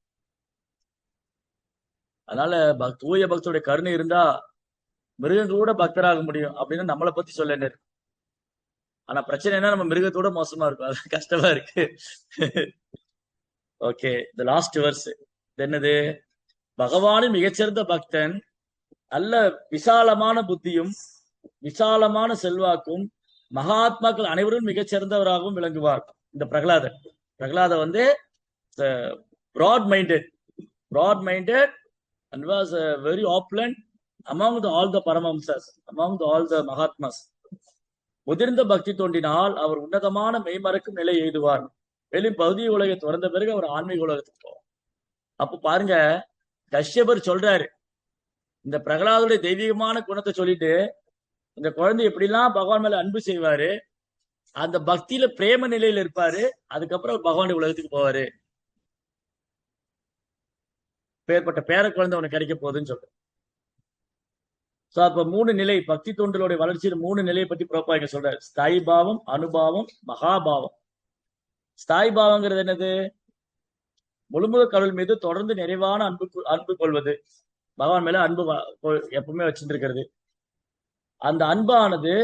அதனால தூய பக்தருடைய கருணை இருந்தா மிருகங்கள் கூட பக்தராக முடியும் அப்படின்னு நம்மளை பத்தி சொல்ல. ஆனா பிரச்சனை என்ன, நம்ம மிருகத்தோட மோசமா இருக்கும், அது கஷ்டமா இருக்கு. ஓகே, இந்த லாஸ்ட் வெர்ஸ் என்னது? பகவானின் மிகச்சிறந்த பக்தன் நல்ல விசாலமான புத்தியும் விசாலமான செல்வாக்கும் மகாத்மாக்கள் அனைவரும் மிகச்சிறந்தவராகவும் விளங்குவார். இந்த பிரகலாத வந்து broad minded and was very opulent among all the Paramhamsas, among all the Mahatmas. முதிர்ந்த பக்தி தோன்றினால் அவர் உன்னதமான மெய்மறக்கும் நிலை எய்துவார். மேலும் பௌதிக உலகத்தை துறந்த பிறகு அவர் ஆன்மீக உலகத்துக்கு போவார். அப்ப பாருங்க, கஷ்யபர் சொல்றாரு, இந்த பிரகலாதுடைய தெய்வீகமான குணத்தை சொல்லிட்டு இந்த குழந்தை எப்படிலாம் பகவான் மேல அன்பு செய்வாரு, அந்த பக்தியில பிரேம நிலையில இருப்பாரு, அதுக்கப்புறம் பகவானுடைய உலகத்துக்கு போவாரு. பேர்பட்ட பேர குழந்தை உனக்கு கிடைக்க போகுதுன்னு சொல்ற. சோ அப்ப 3 நிலை, பக்தி தொண்டலுடைய வளர்ச்சியில் 3 நிலையை பத்தி ப்ரோப்பாக சொல்றாரு. ஸ்தாயி பாவம், அனுபாவம், மகாபாவம். ஸ்தாயி பாவங்கிறது என்னது? முழுமுத கடவுள் மீது தொடர்ந்து நிறைவான அன்பு கொள்வது, பகவான் மேல அன்பு எப்பவுமே வச்சுட்டு இருக்கிறது. அந்த அன்பானது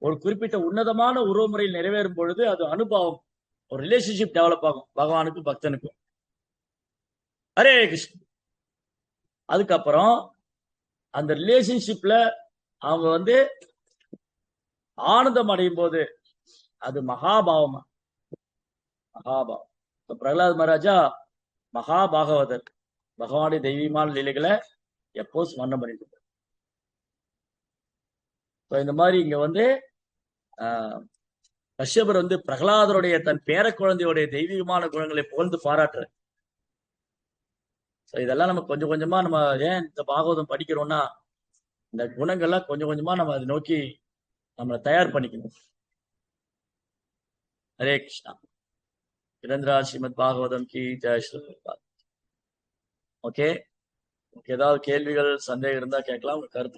ஒரு குறிப்பிட்ட உன்னதமான உறவுமுறையில் நிறைவேறும் பொழுது அது அனுபவம், ஒரு ரிலேஷன்ஷிப் டெவலப் ஆகும் பகவானுக்கும் பக்தனுக்கும். ஹரே கிருஷ்ண. அதுக்கப்புறம் அந்த ரிலேஷன்ஷிப்ல அவங்க வந்து ஆனந்தம் அடையும் போது அது மகாபாவம். பிரகலாத் மகாராஜா மகாபாகவதர், பகவானுடைய தெய்வீகமான லீலைகளை எப்போ ஸ்மரணம் பண்ணிட்டு. இந்த மாதிரி இங்க வந்து கஷ்யபர் வந்து பிரகலாதருடைய தன் பேர குழந்தையுடைய தெய்வீகமான குணங்களை புகழ்ந்து பாராட்டுற. இதெல்லாம் நம்ம கொஞ்சம் கொஞ்சமா நம்ம ஏன் இந்த பாகவதம் படிக்கிறோம்னா, இந்த குணங்கள்லாம் கொஞ்சம் கொஞ்சமா நம்ம அதை நோக்கி நம்மளை தயார் பண்ணிக்கணும். ஹரே கிருஷ்ணா. கிரந்தரா ஸ்ரீமத் பாகவதம் கி ஜெய். ஓகே, ஏதாவது கேள்விகள் சந்தேகம் இருந்தா கேட்கலாம். உங்க கருத்து